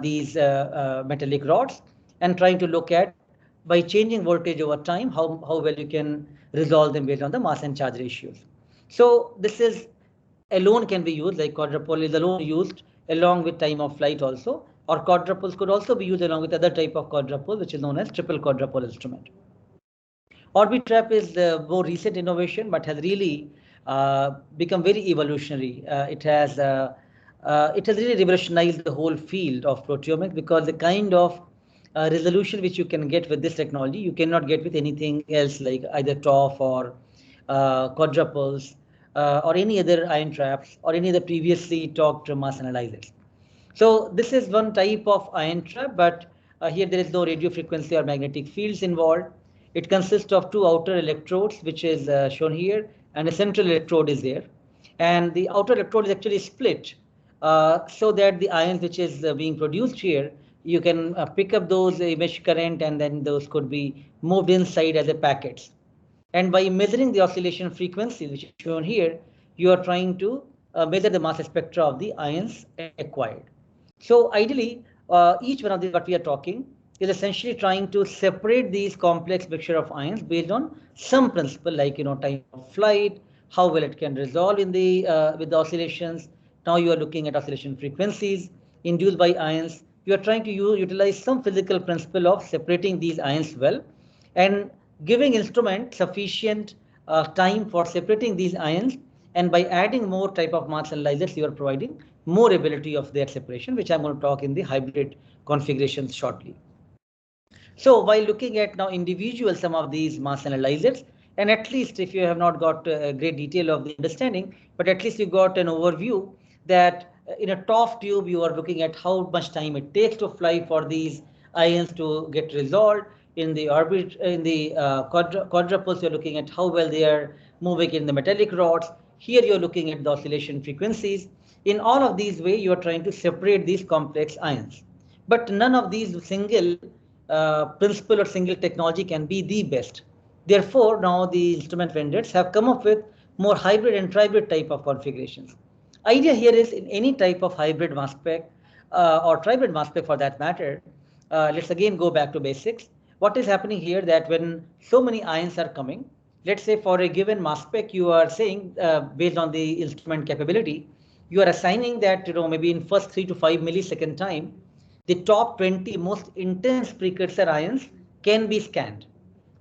these metallic rods, and trying to look at, by changing voltage over time, how well you can resolve them based on the mass and charge ratios. So this is alone can be used, like quadrupole is alone used along with time of flight also, or quadruples could also be used along with other type of quadrupole, which is known as triple quadrupole instrument. Orbitrap is the more recent innovation, but has really become very evolutionary. It has really revolutionized the whole field of proteomics, because the kind of resolution which you can get with this technology, you cannot get with anything else, like either TOF or quadruples or any other ion traps or any other previously talked mass analyzers. So this is one type of ion trap, but here there is no radio frequency or magnetic fields involved. It consists of 2 outer electrodes, which is shown here, and a central electrode is there. And the outer electrode is actually split so that the ions which is being produced here you can pick up those image current, and then those could be moved inside as a packets. And by measuring the oscillation frequency, which is shown here, you are trying to measure the mass spectra of the ions acquired. So ideally, each one of these what we are talking is essentially trying to separate these complex mixture of ions based on some principle, like time of flight, how well it can resolve in the with the oscillations. Now you are looking at oscillation frequencies induced by ions. You are trying to utilize some physical principle of separating these ions well, and giving instrument sufficient time for separating these ions, and by adding more type of mass analyzers, you are providing more ability of their separation, which I'm going to talk in the hybrid configurations shortly. So while looking at now individual some of these mass analyzers, and at least if you have not got a great detail of the understanding, but at least you got an overview that in a TOF tube you are looking at how much time it takes to fly for these ions to get resolved. In the orbit, in the quadruples, you're looking at how well they are moving in the metallic rods. Here you're looking at the oscillation frequencies. In all of these ways, you are trying to separate these complex ions. But none of these single principle or single technology can be the best. Therefore, now the instrument vendors have come up with more hybrid and tribrid type of configurations. Idea here is in any type of hybrid mass spec or tribrid mass spec for that matter. Let's again go back to basics. What is happening here that when so many ions are coming, let's say for a given mass spec, you are saying based on the instrument capability, you are assigning that maybe in first 3 to 5 millisecond time, the top 20 most intense precursor ions can be scanned,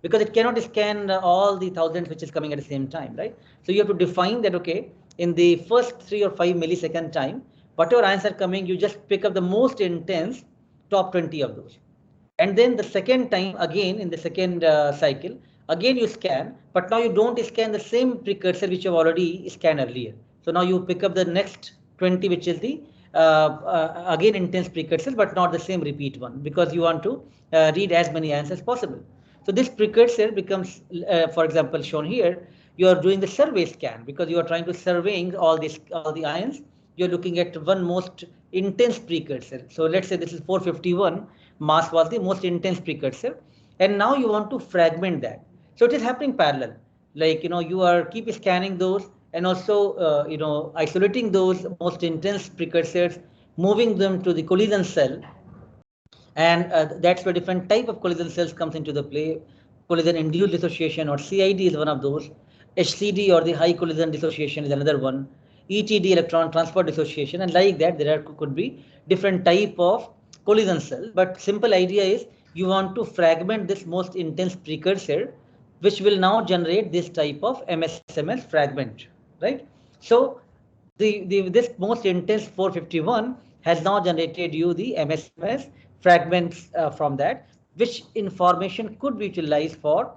because it cannot scan all the thousands which is coming at the same time, right? So you have to define that, okay, in the first 3 or 5 millisecond time, whatever ions are coming, you just pick up the most intense top 20 of those. And then the second time, again in the second cycle, again you scan, but now you don't scan the same precursor which you have already scanned earlier. So now you pick up the next 20, which is the again intense precursor, but not the same repeat one, because you want to read as many ions as possible. So this precursor becomes, for example, shown here, you are doing the survey scan, because you are trying to surveying all the ions. You're looking at one most intense precursor. So let's say this is 451, mass was the most intense precursor, and now you want to fragment that. So it is happening parallel, like you are keep scanning those, and also isolating those most intense precursors, moving them to the collision cell, and that's where different type of collision cells comes into the play. Collision induced dissociation, or CID, is one of those. HCD, or the high collision dissociation, is another one. ETD, electron transport dissociation, and like that there could be different type of collision cell. But simple idea is you want to fragment this most intense precursor, which will now generate this type of MSMS fragment, right? So this most intense 451 has now generated you the MSMS fragments from that, which information could be utilized for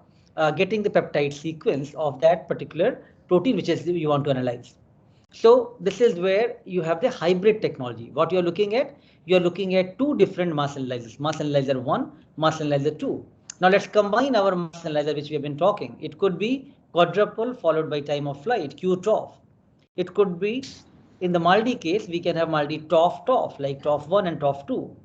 getting the peptide sequence of that particular protein which is you want to analyze. So this is where you have the hybrid technology. What you're looking at two different mass analyzers, mass analyzer 1, mass analyzer 2. Now let's combine our mass analyzer which we have been talking. It could be quadruple followed by time of flight, QTOF. It could be, in the MALDI case, we can have MALDI TOF, like TOF1 and TOF2.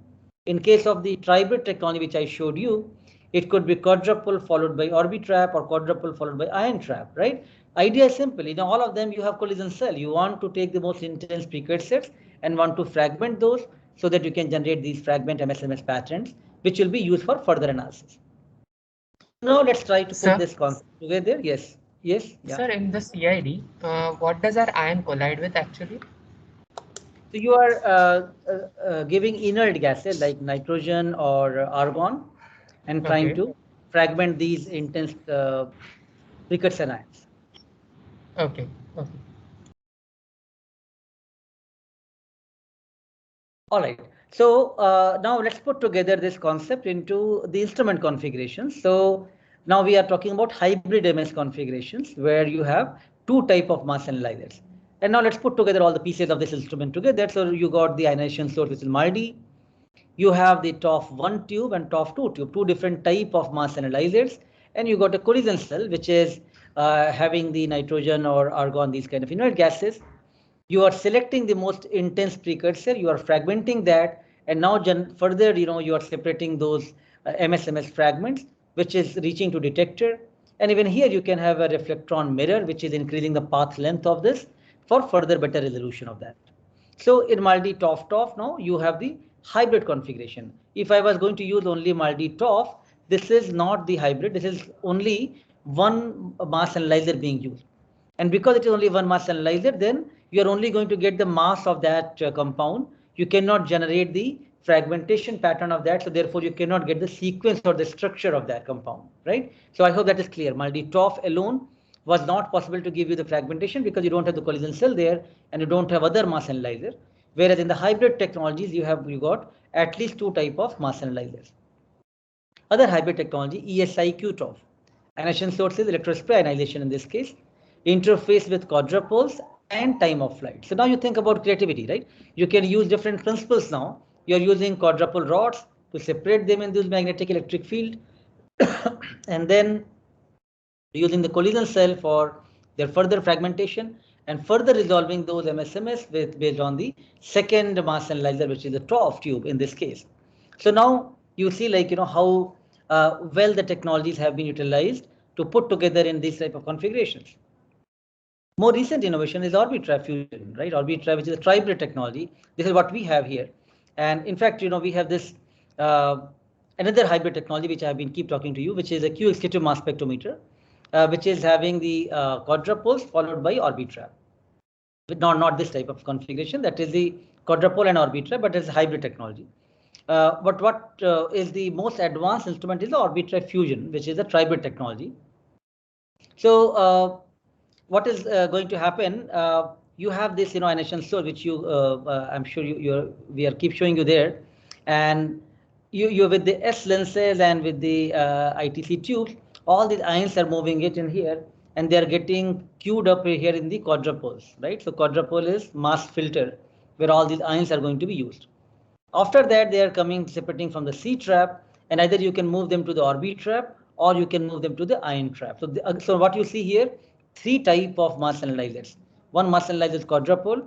In case of the tribrid technology which I showed you, it could be quadruple followed by Orbitrap, or quadruple followed by ion trap, right? Idea is simple. In all of them, you have collision cell. You want to take the most intense precursors and want to fragment those so that you can generate these fragment MSMS patterns, which will be used for further analysis. Now let's try to put this concept together. Yes. Yes. Yeah. Sir, in the CID, what does our ion collide with actually? So you are giving inert gases like nitrogen or argon, and trying to fragment these intense precursor ions. Okay. All right. So now let's put together this concept into the instrument configurations. So now we are talking about hybrid MS configurations, where you have two type of mass analyzers. And now let's put together all the pieces of this instrument together. So you got the ionization source, which is MALDI. You have the TOF1 tube and TOF2 tube, two different type of mass analyzers. And you got a collision cell, which is having the nitrogen or argon, these kind of inert gases. You are selecting the most intense precursor, you are fragmenting that, And now further, you are separating those MSMS fragments, which is reaching to detector. And even here you can have a reflectron mirror, which is increasing the path length of this for further better resolution of that. So in MALDI-TOF now you have the hybrid configuration. If I was going to use only MALDI-TOF, this is not the hybrid. This is only one mass analyzer being used. And because it is only one mass analyzer, then you are only going to get the mass of that compound. You cannot generate the fragmentation pattern of that. So therefore, you cannot get the sequence or the structure of that compound, right? So I hope that is clear. MALDI-TOF alone was not possible to give you the fragmentation because you don't have the collision cell there and you don't have other mass analyzer. Whereas in the hybrid technologies, you got at least two type of mass analyzers. Other hybrid technology, ESI-Q-TOF, annihilation sources, electrospray annihilation in this case, interface with quadrupoles and time of flight. So now you think about creativity, right? You can use different principles now. You're using quadrupole rods to separate them in this magnetic electric field and then using the collision cell for their further fragmentation and further resolving those MSMS based on the second mass analyzer, which is the TOF tube in this case. So now you see how well the technologies have been utilized to put together in these type of configurations. More recent innovation is Orbitrap fusion, right? Orbitrap, which is a tribrid technology. This is what we have here. And in fact, we have this another hybrid technology, which I have been keep talking to you, which is a Q-exclusive mass spectrometer, which is having the quadrupoles followed by Orbitrap. But not this type of configuration. That is the quadrupole and Orbitrap, but it's hybrid technology. But what is the most advanced instrument is the Orbitrap fusion, which is a tribrid technology. So what is going to happen? You have this, annihilation source, which I'm sure we are keep showing you there, and you with the S lenses and with the ITC tubes, all these ions are moving it in here, and they are getting queued up here in the quadrupoles, right? So quadrupole is mass filter, where all these ions are going to be used. After that, they are coming separating from the C trap, and either you can move them to the Orbitrap or you can move them to the ion trap. So what you see here, three type of mass analyzers. One mass analyzer is quadrupole,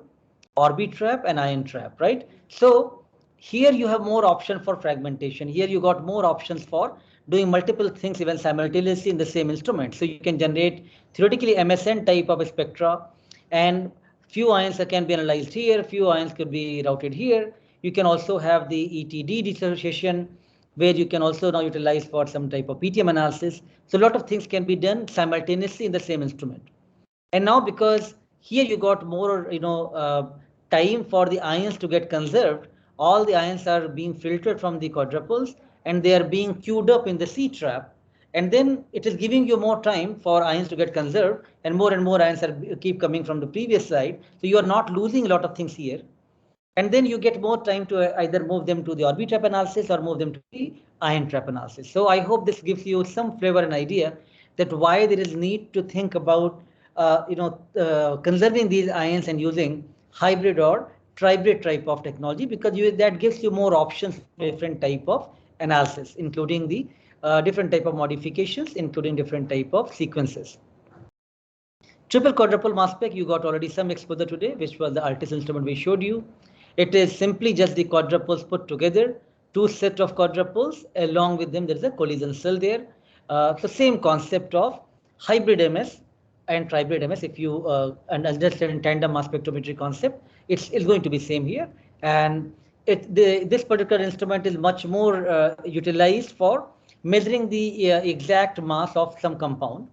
Orbitrap, and ion trap, right? So here you have more option for fragmentation. Here you got more options for doing multiple things even simultaneously in the same instrument. So you can generate theoretically MSN type of spectra, and few ions can be analyzed here, few ions could be routed here. You can also have the ETD dissociation, where you can also now utilize for some type of PTM analysis. So a lot of things can be done simultaneously in the same instrument. And now because here you got more time for the ions to get conserved, all the ions are being filtered from the quadrupoles and they are being queued up in the C trap. And then it is giving you more time for ions to get conserved, and more ions keep coming from the previous side. So you are not losing a lot of things here. And then you get more time to either move them to the Orbitrap analysis or move them to the ion trap analysis. So I hope this gives you some flavor and idea that why there is need to think about conserving these ions and using hybrid or tribrid type of technology, because that gives you more options for different type of analysis, including the different type of modifications, including different type of sequences. Triple quadrupole mass spec, you got already some exposure today, which was the ALTIS instrument we showed you. It is simply just the quadrupoles put together, two set of quadrupoles, along with them there is a collision cell there. So same concept of hybrid MS and tribrid MS. If you understand in tandem mass spectrometry concept, it's going to be same here. And this particular instrument is much more utilized for measuring the exact mass of some compound.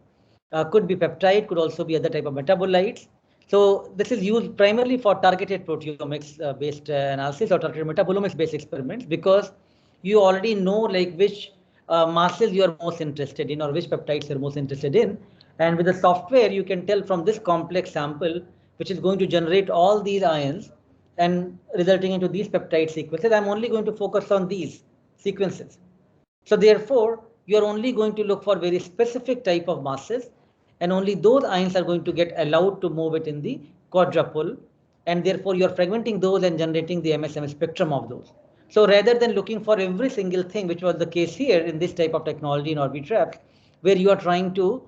Could be peptide, could also be other type of metabolites. So this is used primarily for targeted proteomics based analysis or targeted metabolomics based experiments, because you already know like which masses you are most interested in or which peptides you are most interested in. And with the software, you can tell from this complex sample, which is going to generate all these ions and resulting into these peptide sequences, I'm only going to focus on these sequences. So therefore, you are only going to look for very specific type of masses, and only those ions are going to get allowed to move it in the quadrupole, and therefore you are fragmenting those and generating the MSM spectrum of those. So rather than looking for every single thing, which was the case here in this type of technology in Orbitrap, where you are trying to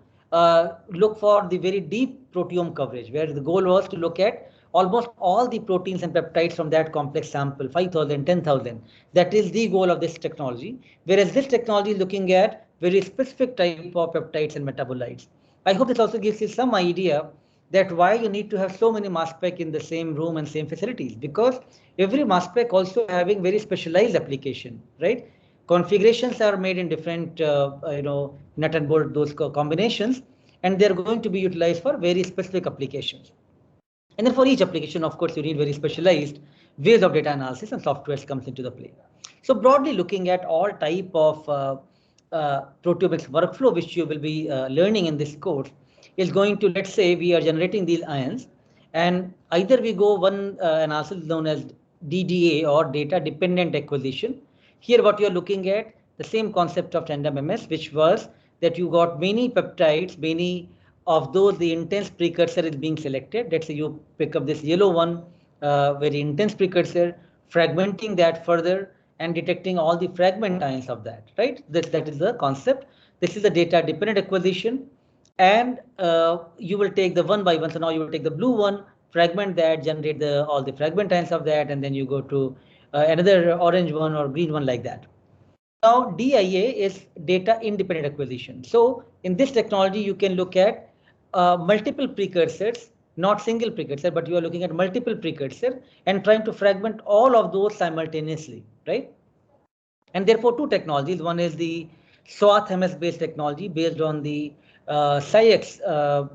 look for the very deep proteome coverage, where the goal was to look at almost all the proteins and peptides from that complex sample, 5,000, 10,000. That is the goal of this technology. Whereas this technology is looking at very specific type of peptides and metabolites. I hope this also gives you some idea that why you need to have so many mass spec in the same room and same facilities, because every mass spec also having very specialized application, right? Configurations are made in different, nut and bolt, those combinations, and they're going to be utilized for very specific applications. And then for each application, of course, you need very specialized ways of data analysis and softwares comes into the play. So broadly looking at all type of proteomics workflow, which you will be learning in this course, is going to, let's say we are generating these ions, and either we go one analysis known as DDA or data dependent acquisition. Here what you're looking at, the same concept of tandem MS, which was that you got many peptides, many of those, the intense precursor is being selected. Let's say you pick up this yellow one, very intense precursor, fragmenting that further and detecting all the fragment ions of that, right? That is the concept. This is the data dependent acquisition, and you will take the one by one. So now you will take the blue one, fragment that, generate all the fragment ions of that, and then you go to another orange one or green one like that. Now DIA is data independent acquisition. So in this technology, you can look at multiple precursors, not single precursor, but you are looking at multiple precursors and trying to fragment all of those simultaneously, right? And therefore two technologies. One is the SWAT MS based technology based on the SciEx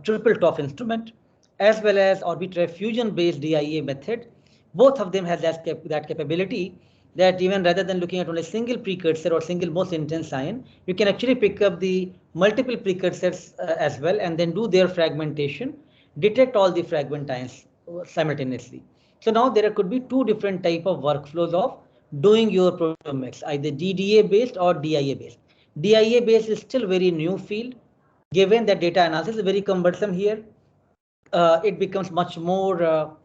triple TOF instrument, as well as Orbitrap fusion based DIA method. Both of them have that capability that even rather than looking at only single precursor or single most intense ion, you can actually pick up the multiple precursors as well, and then do their fragmentation, detect all the fragment ions simultaneously. So now there could be two different type of workflows of doing your proteomics, either DDA based or DIA based. DIA based is still very new field, given that data analysis is very cumbersome here. It becomes much more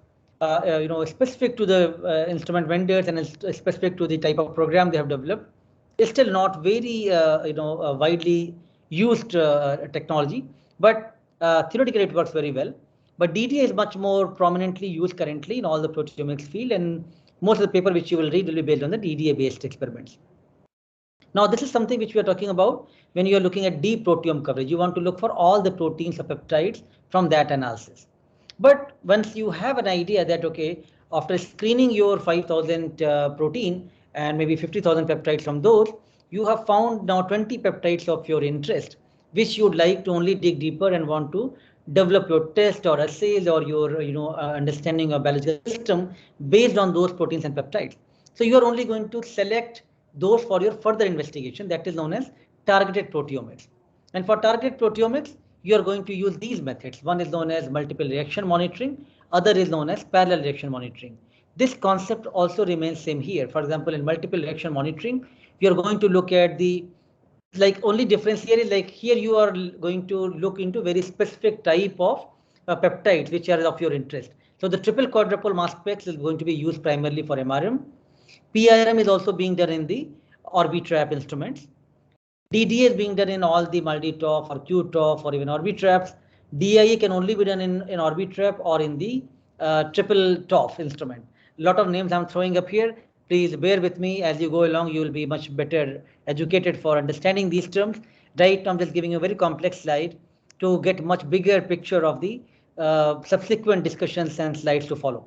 specific to the instrument vendors and specific to the type of program they have developed. It's still not very widely used technology, but theoretically it works very well. But DDA is much more prominently used currently in all the proteomics field, and most of the paper which you will read will be based on the DDA based experiments. Now this is something which we are talking about when you are looking at deep proteome coverage. You want to look for all the proteins or peptides from that analysis. But once you have an idea that, okay, after screening your 5,000 protein and maybe 50,000 peptides from those, you have found now 20 peptides of your interest, which you would like to only dig deeper and want to develop your test or assays or your understanding of biological system based on those proteins and peptides. So you are only going to select those for your further investigation. That is known as targeted proteomics. And for targeted proteomics, you are going to use these methods. One is known as multiple reaction monitoring, other is known as parallel reaction monitoring. This concept also remains same here. For example, in multiple reaction monitoring, you are going to look at the, like, only difference here is like here you are going to look into very specific type of peptides which are of your interest. So the triple quadruple mass specs is going to be used primarily for MRM. PRM is also being done in the Orbitrap instruments. DDA is being done in all the multi-TOF or Q-TOF or even Orbitraps. DIA can only be done in Orbitrap or in the triple TOF instrument. A lot of names I'm throwing up here. Please bear with me as you go along. You will be much better educated for understanding these terms. Right, I'm just giving you a very complex slide to get much bigger picture of the subsequent discussions and slides to follow.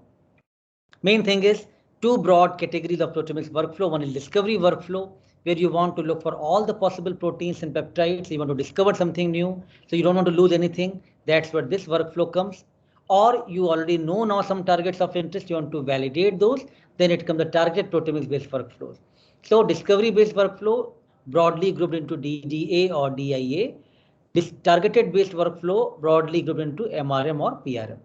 Main thing is two broad categories of proteomics workflow. One is discovery workflow, where you want to look for all the possible proteins and peptides. You want to discover something new, so you don't want to lose anything. That's where this workflow comes. Or you already know now some targets of interest, you want to validate those, then it comes the target proteomics based workflows. So discovery based workflow broadly grouped into DDA or DIA. This targeted based workflow broadly grouped into MRM or PRM.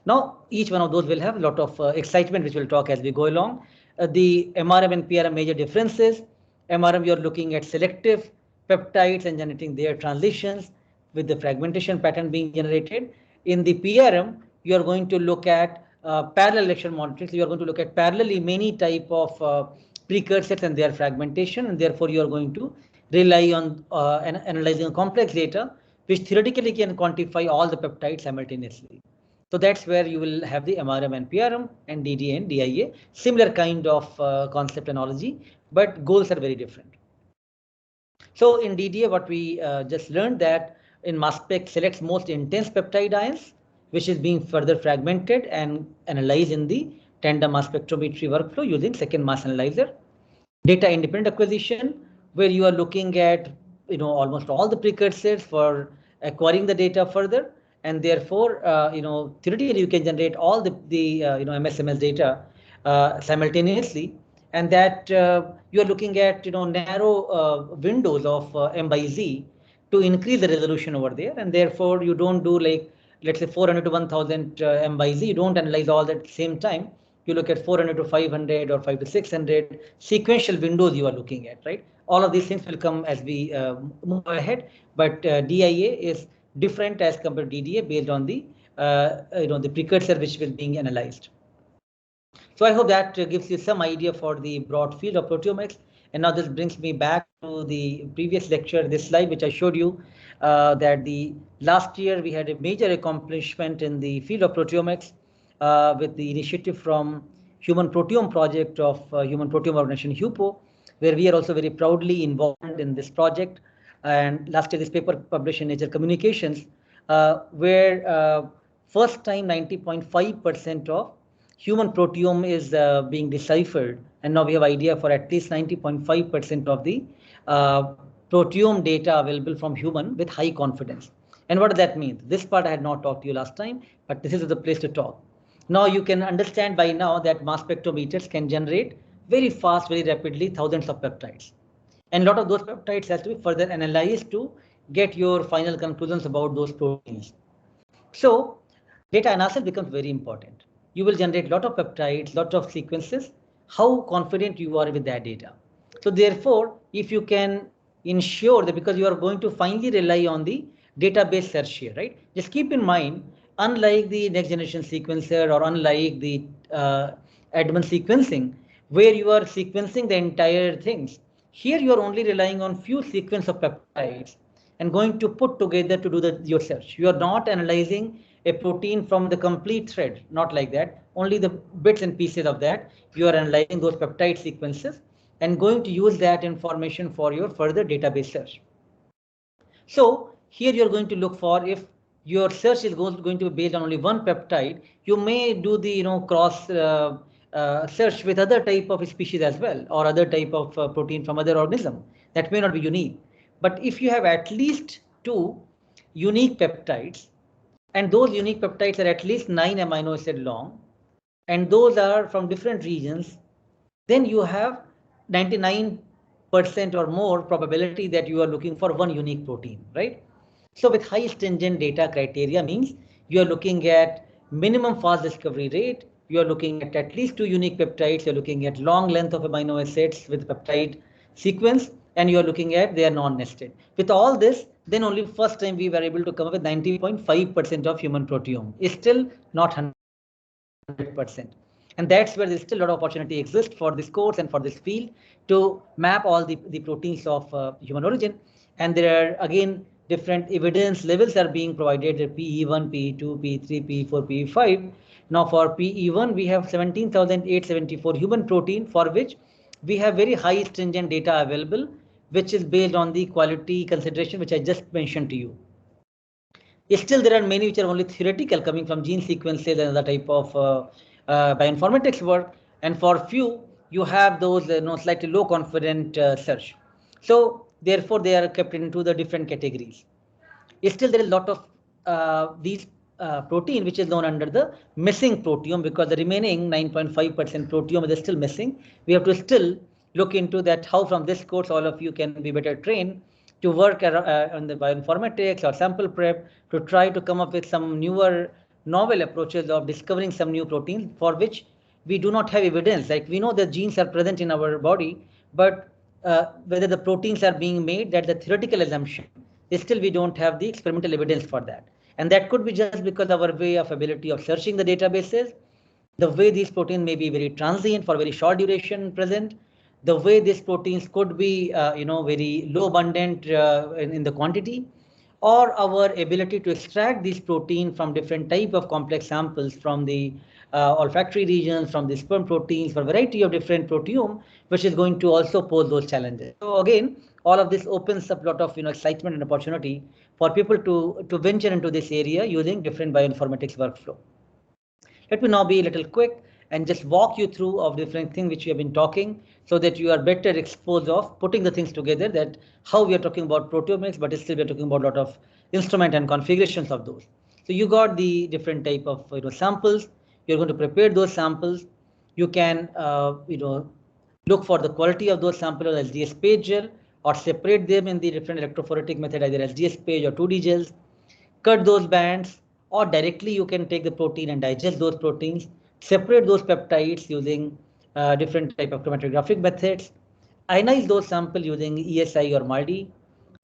Now, each one of those will have a lot of excitement, which we'll talk as we go along. The MRM and PRM major differences. MRM, you're looking at selective peptides and generating their transitions with the fragmentation pattern being generated. In the PRM, you're going to look at parallel reaction monitoring. So you're going to look at parallelly many type of precursors and their fragmentation, and therefore you're going to rely on analyzing complex data, which theoretically can quantify all the peptides simultaneously. So that's where you will have the MRM and PRM and DDA and DIA, similar kind of concept analogy, but goals are very different. So in DDA, what we just learned that in mass spec selects most intense peptide ions, which is being further fragmented and analyzed in the tandem mass spectrometry workflow using second mass analyzer. Data independent acquisition, where you are looking at almost all the precursors for acquiring the data further, and therefore theoretically you can generate all the MSMS data simultaneously, and that you are looking at narrow windows of M by Z to increase the resolution over there, and therefore you don't do like let's say 400 to 1000 M by Z. You don't analyze all that at the same time. You look at 400 to 500 or 5 to 600 sequential windows you are looking at, right? All of these things will come as we move ahead, but DIA is different as compared to DDA based on the the precursor which was being analyzed. So I hope that gives you some idea for the broad field of proteomics. And now this brings me back to the previous lecture, this slide which I showed you, that the last year we had a major accomplishment in the field of proteomics with the initiative from Human Proteome Project of Human Proteome Organization, HUPO, where we are also very proudly involved in this project. And last year this paper published in Nature Communications, where first time 90.5% of human proteome is being deciphered, and now we have idea for at least 90.5% of the proteome data available from human with high confidence. And what does that mean? This part I had not talked to you last time, but this is the place to talk. Now you can understand by now that mass spectrometers can generate very fast, very rapidly thousands of peptides. And a lot of those peptides has to be further analyzed to get your final conclusions about those proteins. So data analysis becomes very important. You will generate a lot of peptides, lot of sequences, how confident you are with that data. So therefore, if you can ensure that, because you are going to finally rely on the database search here, right? Just keep in mind, unlike the next generation sequencer or unlike the advanced sequencing, where you are sequencing the entire things, here you are only relying on few sequence of peptides and going to put together to do your search. You are not analyzing a protein from the complete thread, not like that, only the bits and pieces of that. You are analyzing those peptide sequences and going to use that information for your further database search. So here you're going to look for, if your search is going to be based on only one peptide, you may do the cross search with other type of species as well, or other type of protein from other organism that may not be unique. But if you have at least 2 unique peptides, and those unique peptides are at least 9 amino acid long, and those are from different regions, then you have 99% or more probability that you are looking for one unique protein, right? So with high stringent data criteria means you are looking at minimum fast discovery rate, you are looking at least 2 unique peptides, you're looking at long length of amino acids with peptide sequence, and you are looking at they are non-nested. With all this, then only first time we were able to come up with 90.5% of human proteome. It's still not 100%. And that's where there's still a lot of opportunity exists for this course and for this field to map all the proteins of human origin. And there are again different evidence levels are being provided, PE1, PE2, PE3, PE4, PE5. Now for PE1, we have 17,874 human protein, for which we have very high stringent data available, which is based on the quality consideration, which I just mentioned to you. Still, there are many which are only theoretical, coming from gene sequences and other type of bioinformatics work. And for few, you have those slightly low confident search. So therefore, they are kept into the different categories. Still, there is a lot of these protein which is known under the missing proteome, because the remaining 9.5% proteome is still missing. We have to still look into that, how from this course all of you can be better trained to work on the bioinformatics or sample prep to try to come up with some newer novel approaches of discovering some new proteins for which we do not have evidence. Like we know that genes are present in our body, but whether the proteins are being made, that's a theoretical assumption. Still, we don't have the experimental evidence for that. And that could be just because our way of ability of searching the databases, the way these proteins may be very transient for very short duration present, the way these proteins could be very low abundant in the quantity, or our ability to extract these protein from different type of complex samples from the olfactory regions, from the sperm proteins, for a variety of different proteome, which is going to also pose those challenges. So again, all of this opens up a lot of excitement and opportunity for people to venture into this area using different bioinformatics workflow. Let me now be a little quick and just walk you through of different things which we have been talking, so that you are better exposed of putting the things together, that how we are talking about proteomics, but still we are talking about a lot of instrument and configurations of those. So you got the different type of samples. You're going to prepare those samples. You can look for the quality of those samples as LGS page gel, or separate them in the different electrophoretic method, either LGS page or 2D gels. Cut those bands, or directly you can take the protein and digest those proteins, separate those peptides using different type of chromatographic methods, ionize those samples using ESI or MALDI.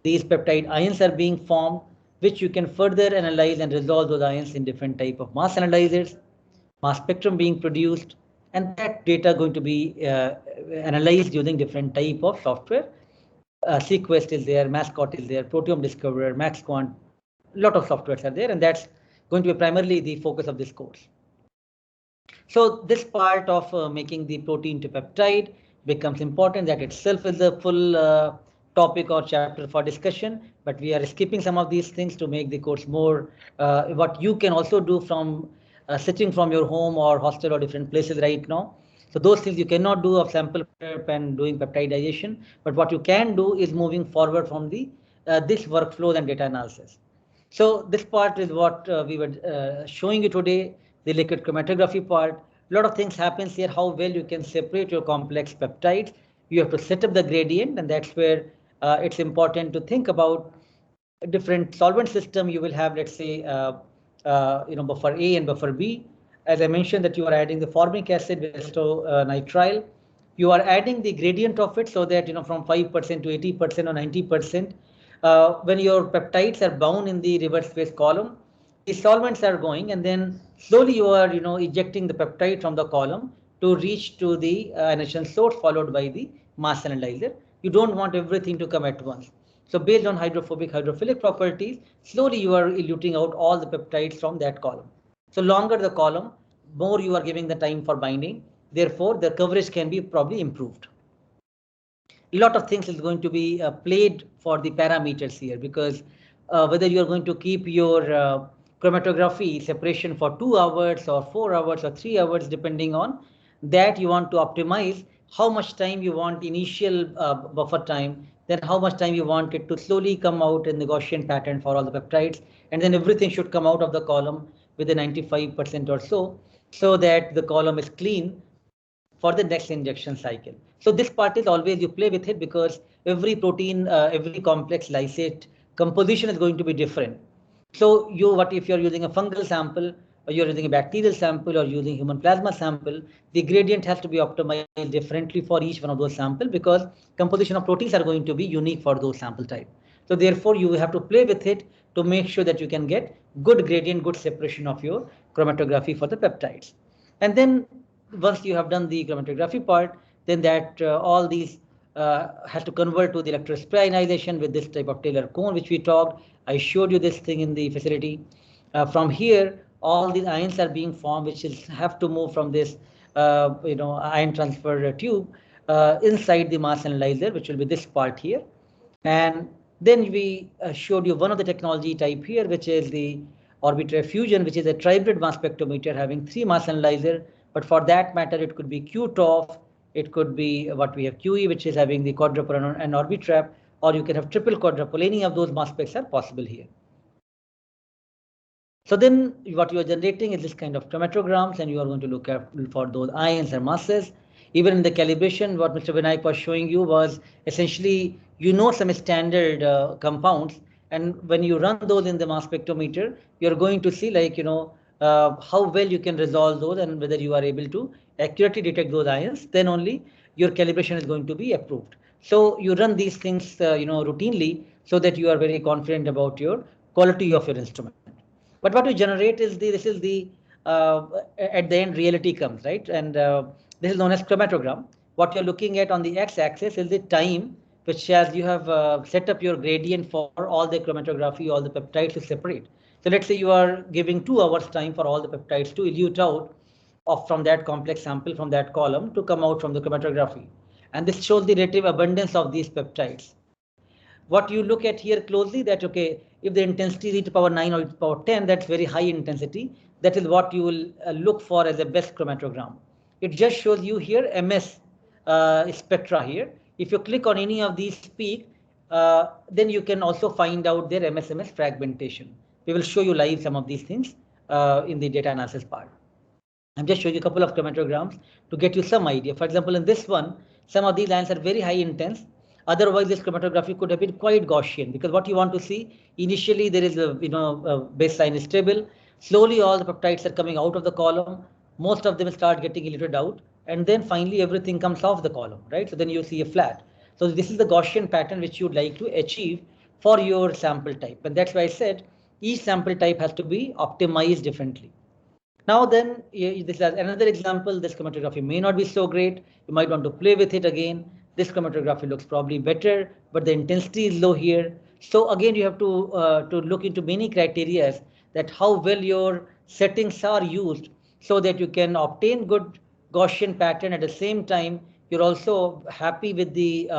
These peptide ions are being formed, which you can further analyze and resolve those ions in different type of mass analyzers, mass spectrum being produced, and that data going to be analyzed using different type of software. Sequest is there, Mascot is there, Proteome Discoverer, MaxQuant, lot of softwares are there, and that's going to be primarily the focus of this course. So this part of making the protein to peptide becomes important. That itself is a full topic or chapter for discussion, but we are skipping some of these things to make the course more what you can also do from sitting from your home or hostel or different places right now. So those things you cannot do of sample prep and doing peptidization, but what you can do is moving forward from the this workflow and data analysis. So this part is what we were showing you today, the liquid chromatography part. A lot of things happens here, how well you can separate your complex peptides. You have to set up the gradient, and that's where it's important to think about a different solvent system. You will have, let's say, buffer A and buffer B. As I mentioned, that you are adding the formic acid with acetonitrile. You are adding the gradient of it, so that from 5% to 80% or 90%. When your peptides are bound in the reverse phase column, the solvents are going, and then slowly you are ejecting the peptide from the column to reach to the ionization source, followed by the mass analyzer. You don't want everything to come at once. So based on hydrophobic, hydrophilic properties, slowly you are eluting out all the peptides from that column. So longer the column, more you are giving the time for binding. Therefore, the coverage can be probably improved. A lot of things is going to be played for the parameters here, because whether you are going to keep your chromatography separation for 2 hours or 4 hours or 3 hours, depending on that, you want to optimize how much time you want initial buffer time, then how much time you want it to slowly come out in the Gaussian pattern for all the peptides, and then everything should come out of the column with a 95% or so that the column is clean for the next injection cycle. So this part is always you play with it, because every protein, every complex lysate composition is going to be different. So what if you're using a fungal sample, or you're using a bacterial sample, or using human plasma sample, the gradient has to be optimized differently for each one of those samples, because composition of proteins are going to be unique for those sample type. So therefore you have to play with it to make sure that you can get good gradient, good separation of your chromatography for the peptides. And then once you have done the chromatography part, then that all these has to convert to the electrospray ionization with this type of Taylor cone, which we talked. I showed you this thing in the facility. From here, all these ions are being formed, which have to move from this ion transfer tube inside the mass analyzer, which will be this part here. And then we showed you one of the technology type here, which is the Orbitrap Fusion, which is a tribrid mass spectrometer having 3 mass analyzer. But for that matter, it could be QTOF, it could be what we have QE, which is having the quadruple and Orbitrap, or you can have triple quadruple. Any of those mass specs are possible here. So then what you are generating is this kind of chromatograms, and you are going to look for those ions and masses. Even in the calibration, what Mr. Vinayak was showing you was essentially, some standard compounds, and when you run those in the mass spectrometer, you're going to see how well you can resolve those, and whether you are able to accurately detect those ions, then only your calibration is going to be approved. So you run these things routinely, so that you are very confident about your quality of your instrument. But what you generate is this is the at the end reality comes, right? And this is known as chromatogram. What you're looking at on the x-axis is the time which has you have set up your gradient for all the chromatography, all the peptides to separate. So let's say you are giving 2 hours time for all the peptides to elute out from that complex sample from that column to come out from the chromatography. And this shows the relative abundance of these peptides. What you look at here closely, that okay, if the intensity is e to power 9 or e to power 10, that's very high intensity. That is what you will look for as a best chromatogram. It just shows you here MS spectra here. If you click on any of these peak, then you can also find out their MS fragmentation. We will show you live some of these things in the data analysis part. I'm just showing you a couple of chromatograms to get you some idea. For example, in this one, some of these lines are very high intense. Otherwise, this chromatography could have been quite Gaussian, because what you want to see initially there is a baseline is stable. Slowly, all the peptides are coming out of the column. Most of them start getting eluted out, and then finally everything comes off the column, right? So then you see a flat. So this is the Gaussian pattern which you'd like to achieve for your sample type, and that's why I said each sample type has to be optimized differently. Now then, this is another example. This chromatography may not be so great. You might want to play with it again. This chromatography looks probably better, but the intensity is low here. So again, you have to look into many criteria that how well your settings are used so that you can obtain good Gaussian pattern. At the same time, you're also happy with the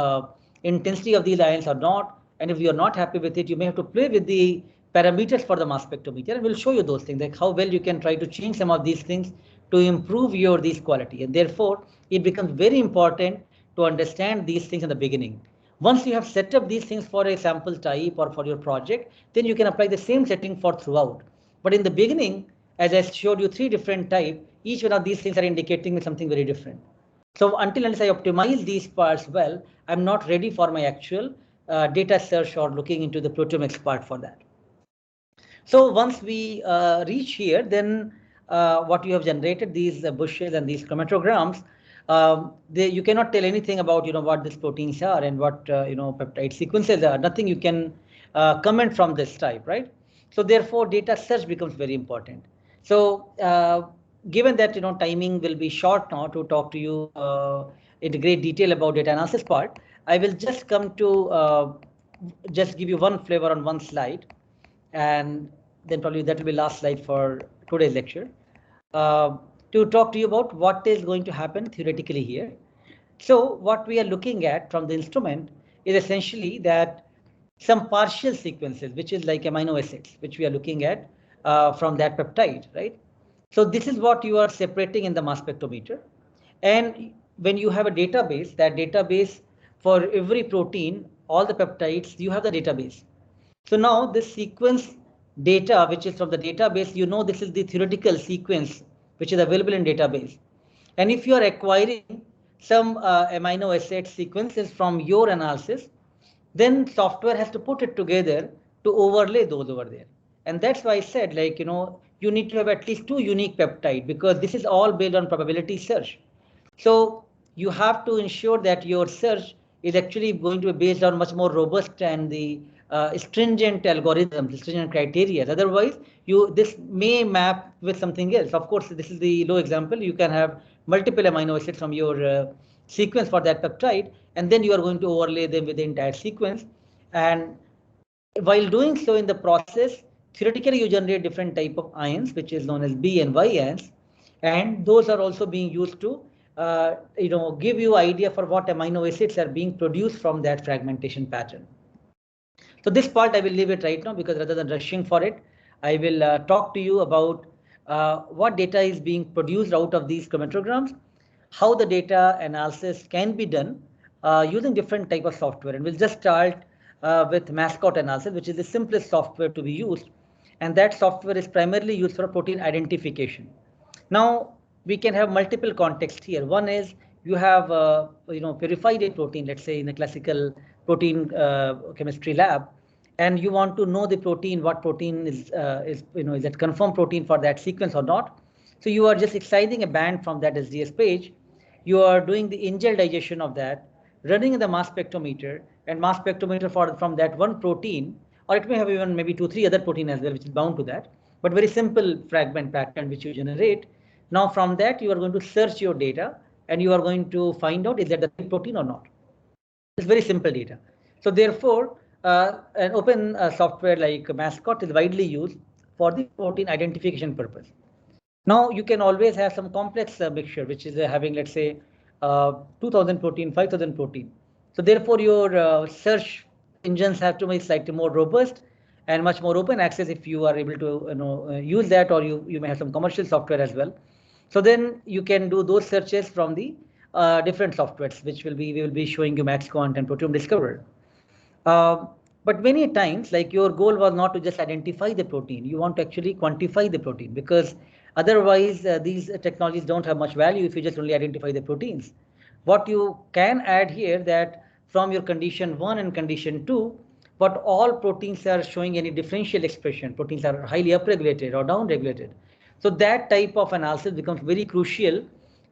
intensity of these ions or not. And if you're not happy with it, you may have to play with the parameters for the mass spectrometer, and we'll show you those things, like how well you can try to change some of these things to improve your these quality. And therefore, it becomes very important to understand these things in the beginning. Once you have set up these things for a sample type or for your project, then you can apply the same setting for throughout. But in the beginning, as I showed you 3 different types, each one of these things are indicating me something very different. So until unless I optimize these parts well, I'm not ready for my actual data search or looking into the proteomics part for that. So once we reach here, then what you have generated, these bushes and these chromatograms, you cannot tell anything about what these proteins are and what peptide sequences are. Nothing you can comment from this type, right? So therefore, data search becomes very important. So given that timing will be short now to talk to you in great detail about data analysis part, I will just come to just give you one flavor on one slide, and then probably that will be last slide for today's lecture, to talk to you about what is going to happen theoretically here. So what we are looking at from the instrument is essentially that some partial sequences, which is like amino acids, which we are looking at from that peptide, right? So this is what you are separating in the mass spectrometer. And when you have a database, that database for every protein, all the peptides, you have the database. So now this sequence data, which is from the database, this is the theoretical sequence which is available in database. And if you are acquiring some amino acid sequences from your analysis, then software has to put it together to overlay those over there. And that's why I said, you need to have at least 2 unique peptides, because this is all based on probability search. So you have to ensure that your search is actually going to be based on much more robust and the stringent algorithms, stringent criteria. Otherwise, this may map with something else. Of course, this is the low example. You can have multiple amino acids from your sequence for that peptide, and then you are going to overlay them with the entire sequence. And while doing so in the process, theoretically, you generate different type of ions, which is known as B and Y ions, and those are also being used to give you idea for what amino acids are being produced from that fragmentation pattern. So this part I will leave it right now, because rather than rushing for it, I will talk to you about what data is being produced out of these chromatograms, how the data analysis can be done using different type of software. And we'll just start with Mascot analysis, which is the simplest software to be used. And that software is primarily used for protein identification. Now, we can have multiple contexts here. One is you have purified a protein, let's say in a classical protein chemistry lab, and you want to know the protein, what protein is that confirmed protein for that sequence or not. So you are just excising a band from that SDS page. You are doing the in-gel digestion of that, running in the mass spectrometer, and mass spectrometer from that one protein, or it may have even maybe 2-3 other protein as well, which is bound to that, but very simple fragment pattern which you generate. Now from that, you are going to search your data, and you are going to find out is that the right protein or not. It's very simple data. So therefore, an open software like Mascot is widely used for the protein identification purpose. Now you can always have some complex mixture, which is having, let's say, 2000 protein, 5000 protein. So therefore, your search engines have to be slightly more robust and much more open access if you are able to use that, or you may have some commercial software as well. So then you can do those searches from the different softwares, which we will be showing you MaxQuant and Proteome Discoverer. But many times, like, your goal was not to just identify the protein, you want to actually quantify the protein, because otherwise these technologies don't have much value if you just only identify the proteins. What you can add here, that from your condition 1 and condition 2, what all proteins are showing any differential expression, proteins are highly upregulated or downregulated. So that type of analysis becomes very crucial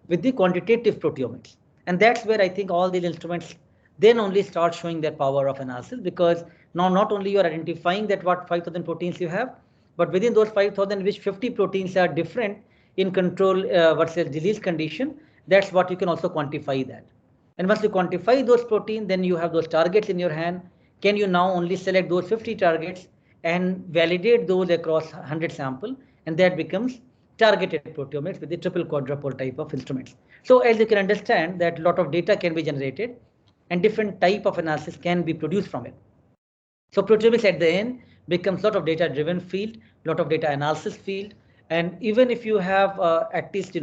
with the quantitative proteomics. And that's where I think all these instruments then only start showing their power of analysis, because now not only you are identifying that what 5000 proteins you have, but within those 5000, which 50 proteins are different in control versus disease condition, that's what you can also quantify that. And once you quantify those proteins, then you have those targets in your hand. Can you now only select those 50 targets and validate those across 100 sample, and that becomes targeted proteomics with the triple quadruple type of instruments. So as you can understand, that a lot of data can be generated and different type of analysis can be produced from it. So proteomics at the end becomes a lot of data driven field, lot of data analysis field. And even if you have at least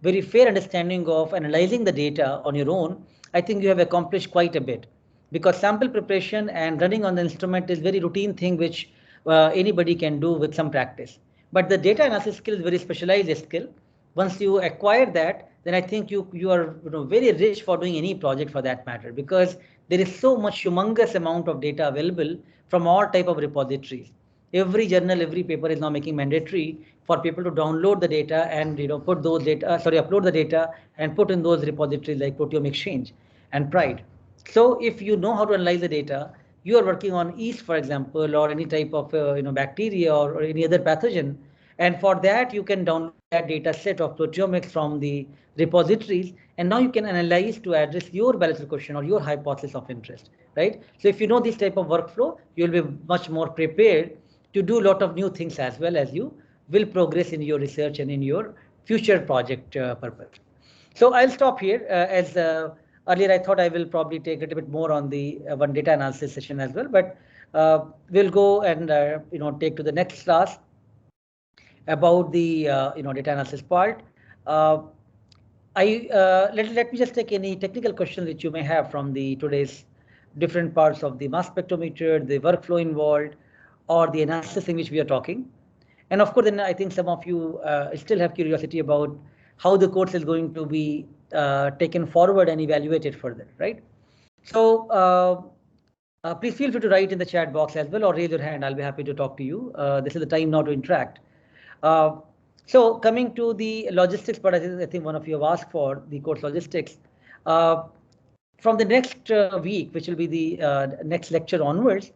very fair understanding of analyzing the data on your own, I think you have accomplished quite a bit, because sample preparation and running on the instrument is very routine thing which anybody can do with some practice. But the data analysis skill is very specialized skill. Once you acquire that, then I think you are very rich for doing any project for that matter, because there is so much humongous amount of data available from all type of repositories. Every journal, every paper is now making mandatory for people to download the data and put those data, upload the data and put in those repositories like Proteome Exchange and Pride. So if you know how to analyze the data, you are working on yeast, for example, or any type of bacteria or any other pathogen, and for that you can download that data set of proteomics from the repositories, and now you can analyze to address your biological question or your hypothesis of interest, right? So if you know this type of workflow, you'll be much more prepared to do a lot of new things, as well as you will progress in your research and in your future project purpose. So I'll stop here. As earlier I thought I will probably take a little bit more on the one data analysis session as well, but we'll go and take to the next class about the data analysis part. Let me just take any technical questions which you may have from the today's different parts of the mass spectrometer, the workflow involved, or the analysis in which we are talking. And of course, then I think some of you still have curiosity about how the course is going to be taken forward and evaluated further, right? So please feel free to write in the chat box as well, or raise your hand. I'll be happy to talk to you. This is the time now to interact. So coming to the logistics part, I think one of you have asked for the course logistics. From the next week, which will be the next lecture onwards,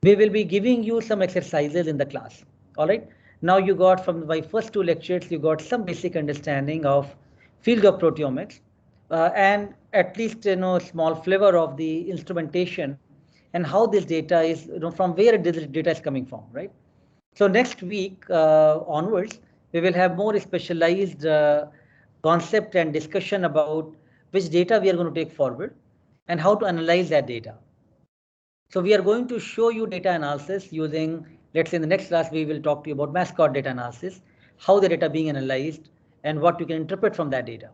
we will be giving you some exercises in the class. All right. Now you got from my first two lectures, you got some basic understanding of field of proteomics and at least small flavor of the instrumentation and how this data is, from where this data is coming from, right? So next week onwards, we will have more specialized concept and discussion about which data we are going to take forward and how to analyze that data. So we are going to show you data analysis using, let's say in the next class, we will talk to you about Mascot data analysis, how the data being analyzed and what you can interpret from that data.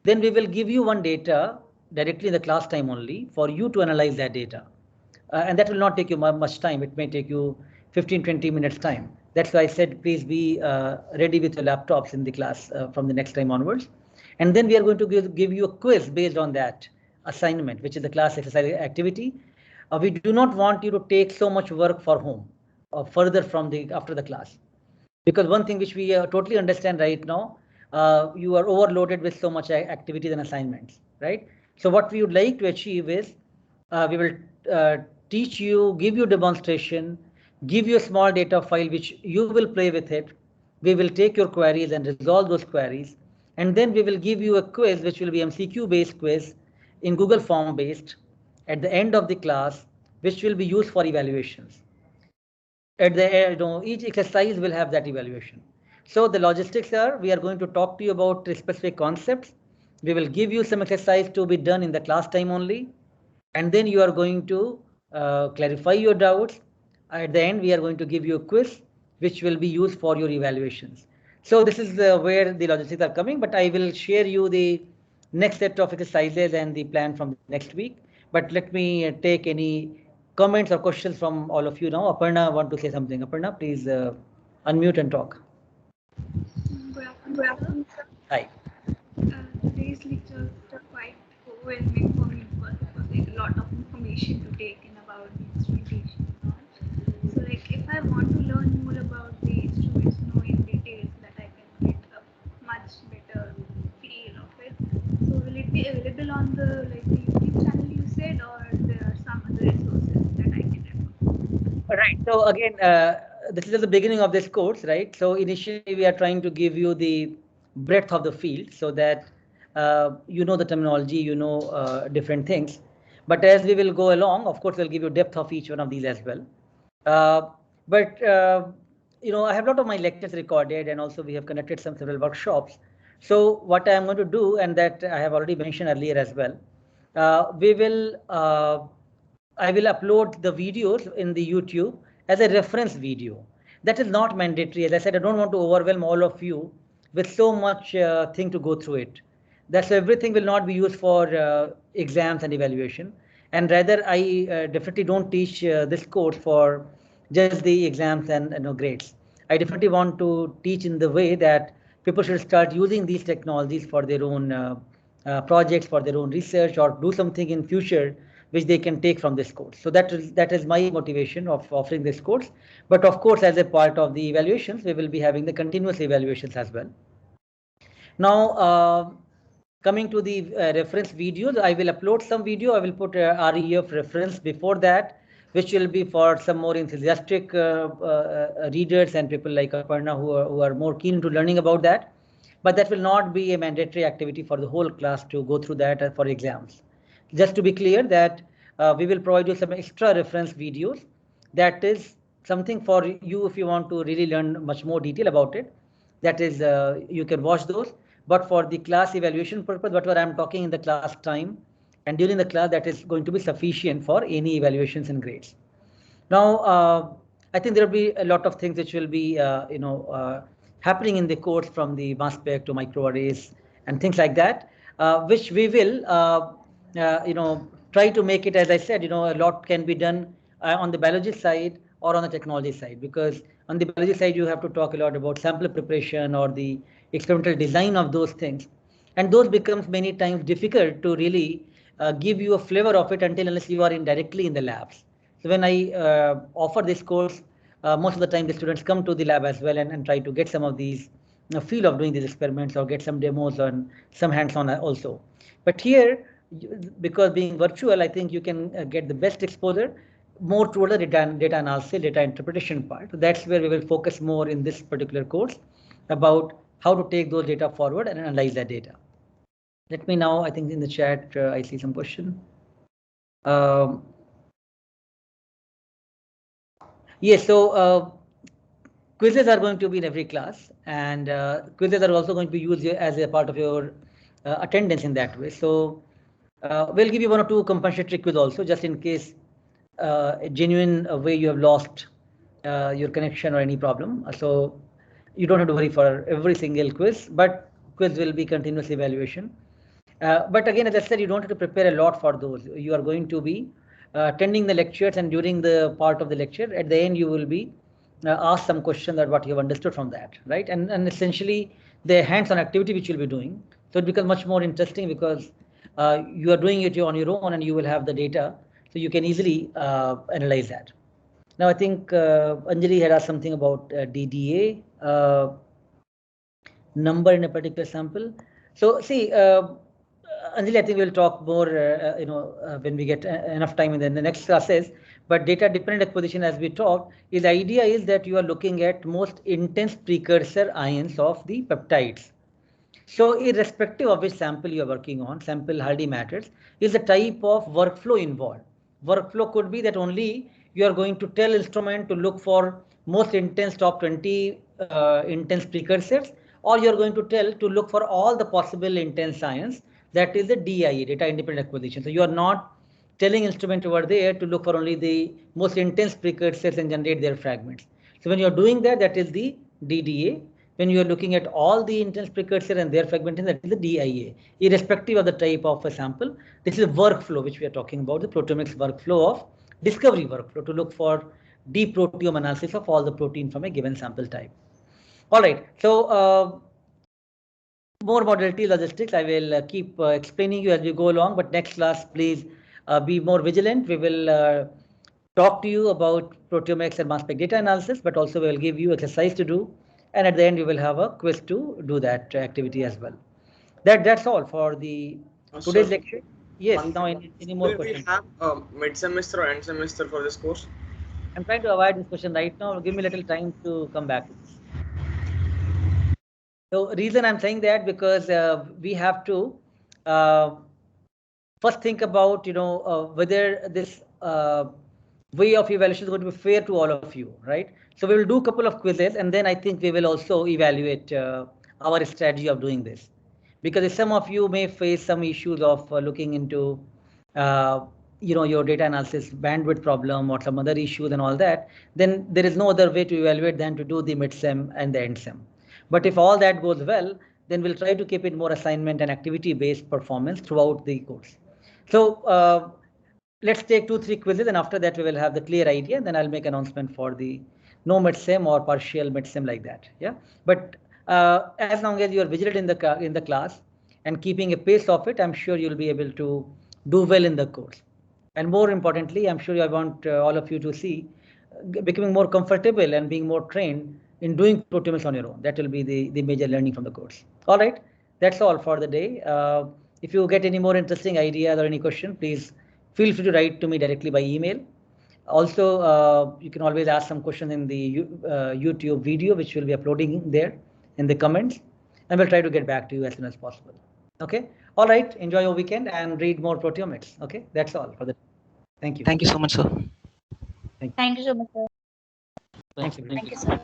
Then we will give you one data directly in the class time only for you to analyze that data. And that will not take you much time. It may take you 15-20 minutes time. That's why I said, please be ready with your laptops in the class from the next time onwards. And then we are going to give you a quiz based on that assignment, which is the class exercise activity. We do not want you to take so much work for home further from after the class, because one thing which we totally understand right now, you are overloaded with so much activities and assignments, right? So what we would like to achieve is we will teach you, give you demonstration, give you a small data file which you will play with it. We will take your queries and resolve those queries, and then we will give you a quiz which will be MCQ based quiz in Google form based, at the end of the class, which will be used for evaluations. At the end, each exercise will have that evaluation. So the logistics are, we are going to talk to you about specific concepts. We will give you some exercise to be done in the class time only. And then you are going to clarify your doubts. At the end, we are going to give you a quiz, which will be used for your evaluations. So this is where the logistics are coming, but I will share you the next set of exercises and the plan from next week. But let me take any comments or questions from all of you now. Aparna want to say something. Aparna, please unmute and talk. Good afternoon, sir. Hi. Today's lecture was quite overwhelming for me because it was like a lot of information to take in about the instrumentation and all. So like if I want to learn more about the instruments, know in details that I can get a much better feel of it. So will it be available on the YouTube channel you said, or there are some other resources that I can refer? All right. So again, this is at the beginning of this course, right? So initially we are trying to give you the breadth of the field so that you know the terminology, you know different things. But as we will go along, of course, we'll give you depth of each one of these as well. But I have a lot of my lectures recorded, and also we have conducted some several workshops. So what I am going to do, and that I have already mentioned earlier as well, I will upload the videos in the YouTube as a reference video. That is not mandatory. As I said, I don't want to overwhelm all of you with so much thing to go through it. That's everything will not be used for exams and evaluation. And rather, I definitely don't teach this course for just the exams and grades. I definitely want to teach in the way that people should start using these technologies for their own projects, for their own research, or do something in future which they can take from this course. So that is my motivation of offering this course. But of course, as a part of the evaluations, we will be having the continuous evaluations as well. Now, coming to the reference videos, I will upload some video. I will put REF reference before that, which will be for some more enthusiastic readers and people like Aparna who are more keen to learning about that. But that will not be a mandatory activity for the whole class to go through that for exams. Just to be clear that we will provide you some extra reference videos. That is something for you if you want to really learn much more detail about it. That is, you can watch those. But for the class evaluation purpose, whatever I'm talking in the class time and during the class, that is going to be sufficient for any evaluations and grades. Now, I think there will be a lot of things which will be, happening in the course from the mass spec to microarrays and things like that, which we will, try to make it, as I said, a lot can be done on the biology side or on the technology side, because on the biology side, you have to talk a lot about sample preparation or the experimental design of those things. And those becomes many times difficult to really give you a flavor of it unless you are directly in the labs. So when I offer this course, most of the time the students come to the lab as well and try to get some of these feel of doing these experiments or get some demos on some hands-on also. But here, because being virtual, I think you can get the best exposure more toward the data analysis, data interpretation part. So that's where we will focus more in this particular course about how to take those data forward and analyze that data. Let me now, I think in the chat, I see some question. Yes, so quizzes are going to be in every class, and quizzes are also going to be used as a part of your attendance in that way. So we'll give you one or two compensatory quiz also, just in case a genuine way you have lost your connection or any problem. So you don't have to worry for every single quiz, but quiz will be continuous evaluation. But again, as I said, you don't have to prepare a lot for those. You are going to be attending the lectures, and during the part of the lecture, at the end, you will be asked some questions that what you have understood from that, right? And essentially, the hands-on activity which you'll be doing. So it becomes much more interesting because you are doing it on your own, and you will have the data, so you can easily analyze that. Now, I think Anjali had asked something about DDA number in a particular sample. So see, Anjali, I think we'll talk more, when we get enough time in the next classes. But data dependent acquisition, as we talked, the idea is that you are looking at most intense precursor ions of the peptides. So irrespective of which sample you are working on, sample hardly matters, is the type of workflow involved. Workflow could be that only you are going to tell instrument to look for most intense top 20 intense precursors, or you are going to tell to look for all the possible intense ions. That is the DIA, data independent acquisition. So you are not telling instrument over there to look for only the most intense precursors and generate their fragments. So when you are doing that, that is the DDA. When you are looking at all the intense precursor and their fragmentation, that is the DIA, irrespective of the type of a sample. This is a workflow which we are talking about, the proteomics workflow of discovery workflow to look for deep proteome analysis of all the protein from a given sample type. All right, so more modality logistics I will keep explaining you as we go along, but next class please be more vigilant. We will talk to you about proteomics and mass spec data analysis, but also we will give you exercise to do, and at the end we will have a quiz to do that activity as well. That's all for the today's lecture. Yes, now any more questions? We have mid-semester or end semester for this course? I'm trying to avoid this question right now. Give me a little time to come back to this. So reason I'm saying that because we have to first think about whether this way of evaluation is going to be fair to all of you, right? So we will do a couple of quizzes, and then I think we will also evaluate our strategy of doing this, because if some of you may face some issues of looking into your data analysis bandwidth problem or some other issues and all that, then there is no other way to evaluate than to do the mid-sem and the end-sem. But if all that goes well, then we'll try to keep it more assignment and activity-based performance throughout the course. So let's take 2-3 quizzes, and after that we will have the clear idea, and then I'll make announcement for the no mid-sem or partial mid-sem like that. Yeah, but as long as you are vigilant in the class and keeping a pace of it, I'm sure you'll be able to do well in the course. And more importantly, I'm sure I want all of you to see becoming more comfortable and being more trained in doing proteomics on your own. That will be the major learning from the course. All right, that's all for the day. If you get any more interesting ideas or any question, please feel free to write to me directly by email. Also, you can always ask some questions in the YouTube video, which we'll be uploading there in the comments, and we'll try to get back to you as soon as possible. Okay. All right. Enjoy your weekend and read more proteomics. Okay. That's all for the. Thank you. Thank you so much, sir. Thank you so much, sir. Thank you. Thank you, sir.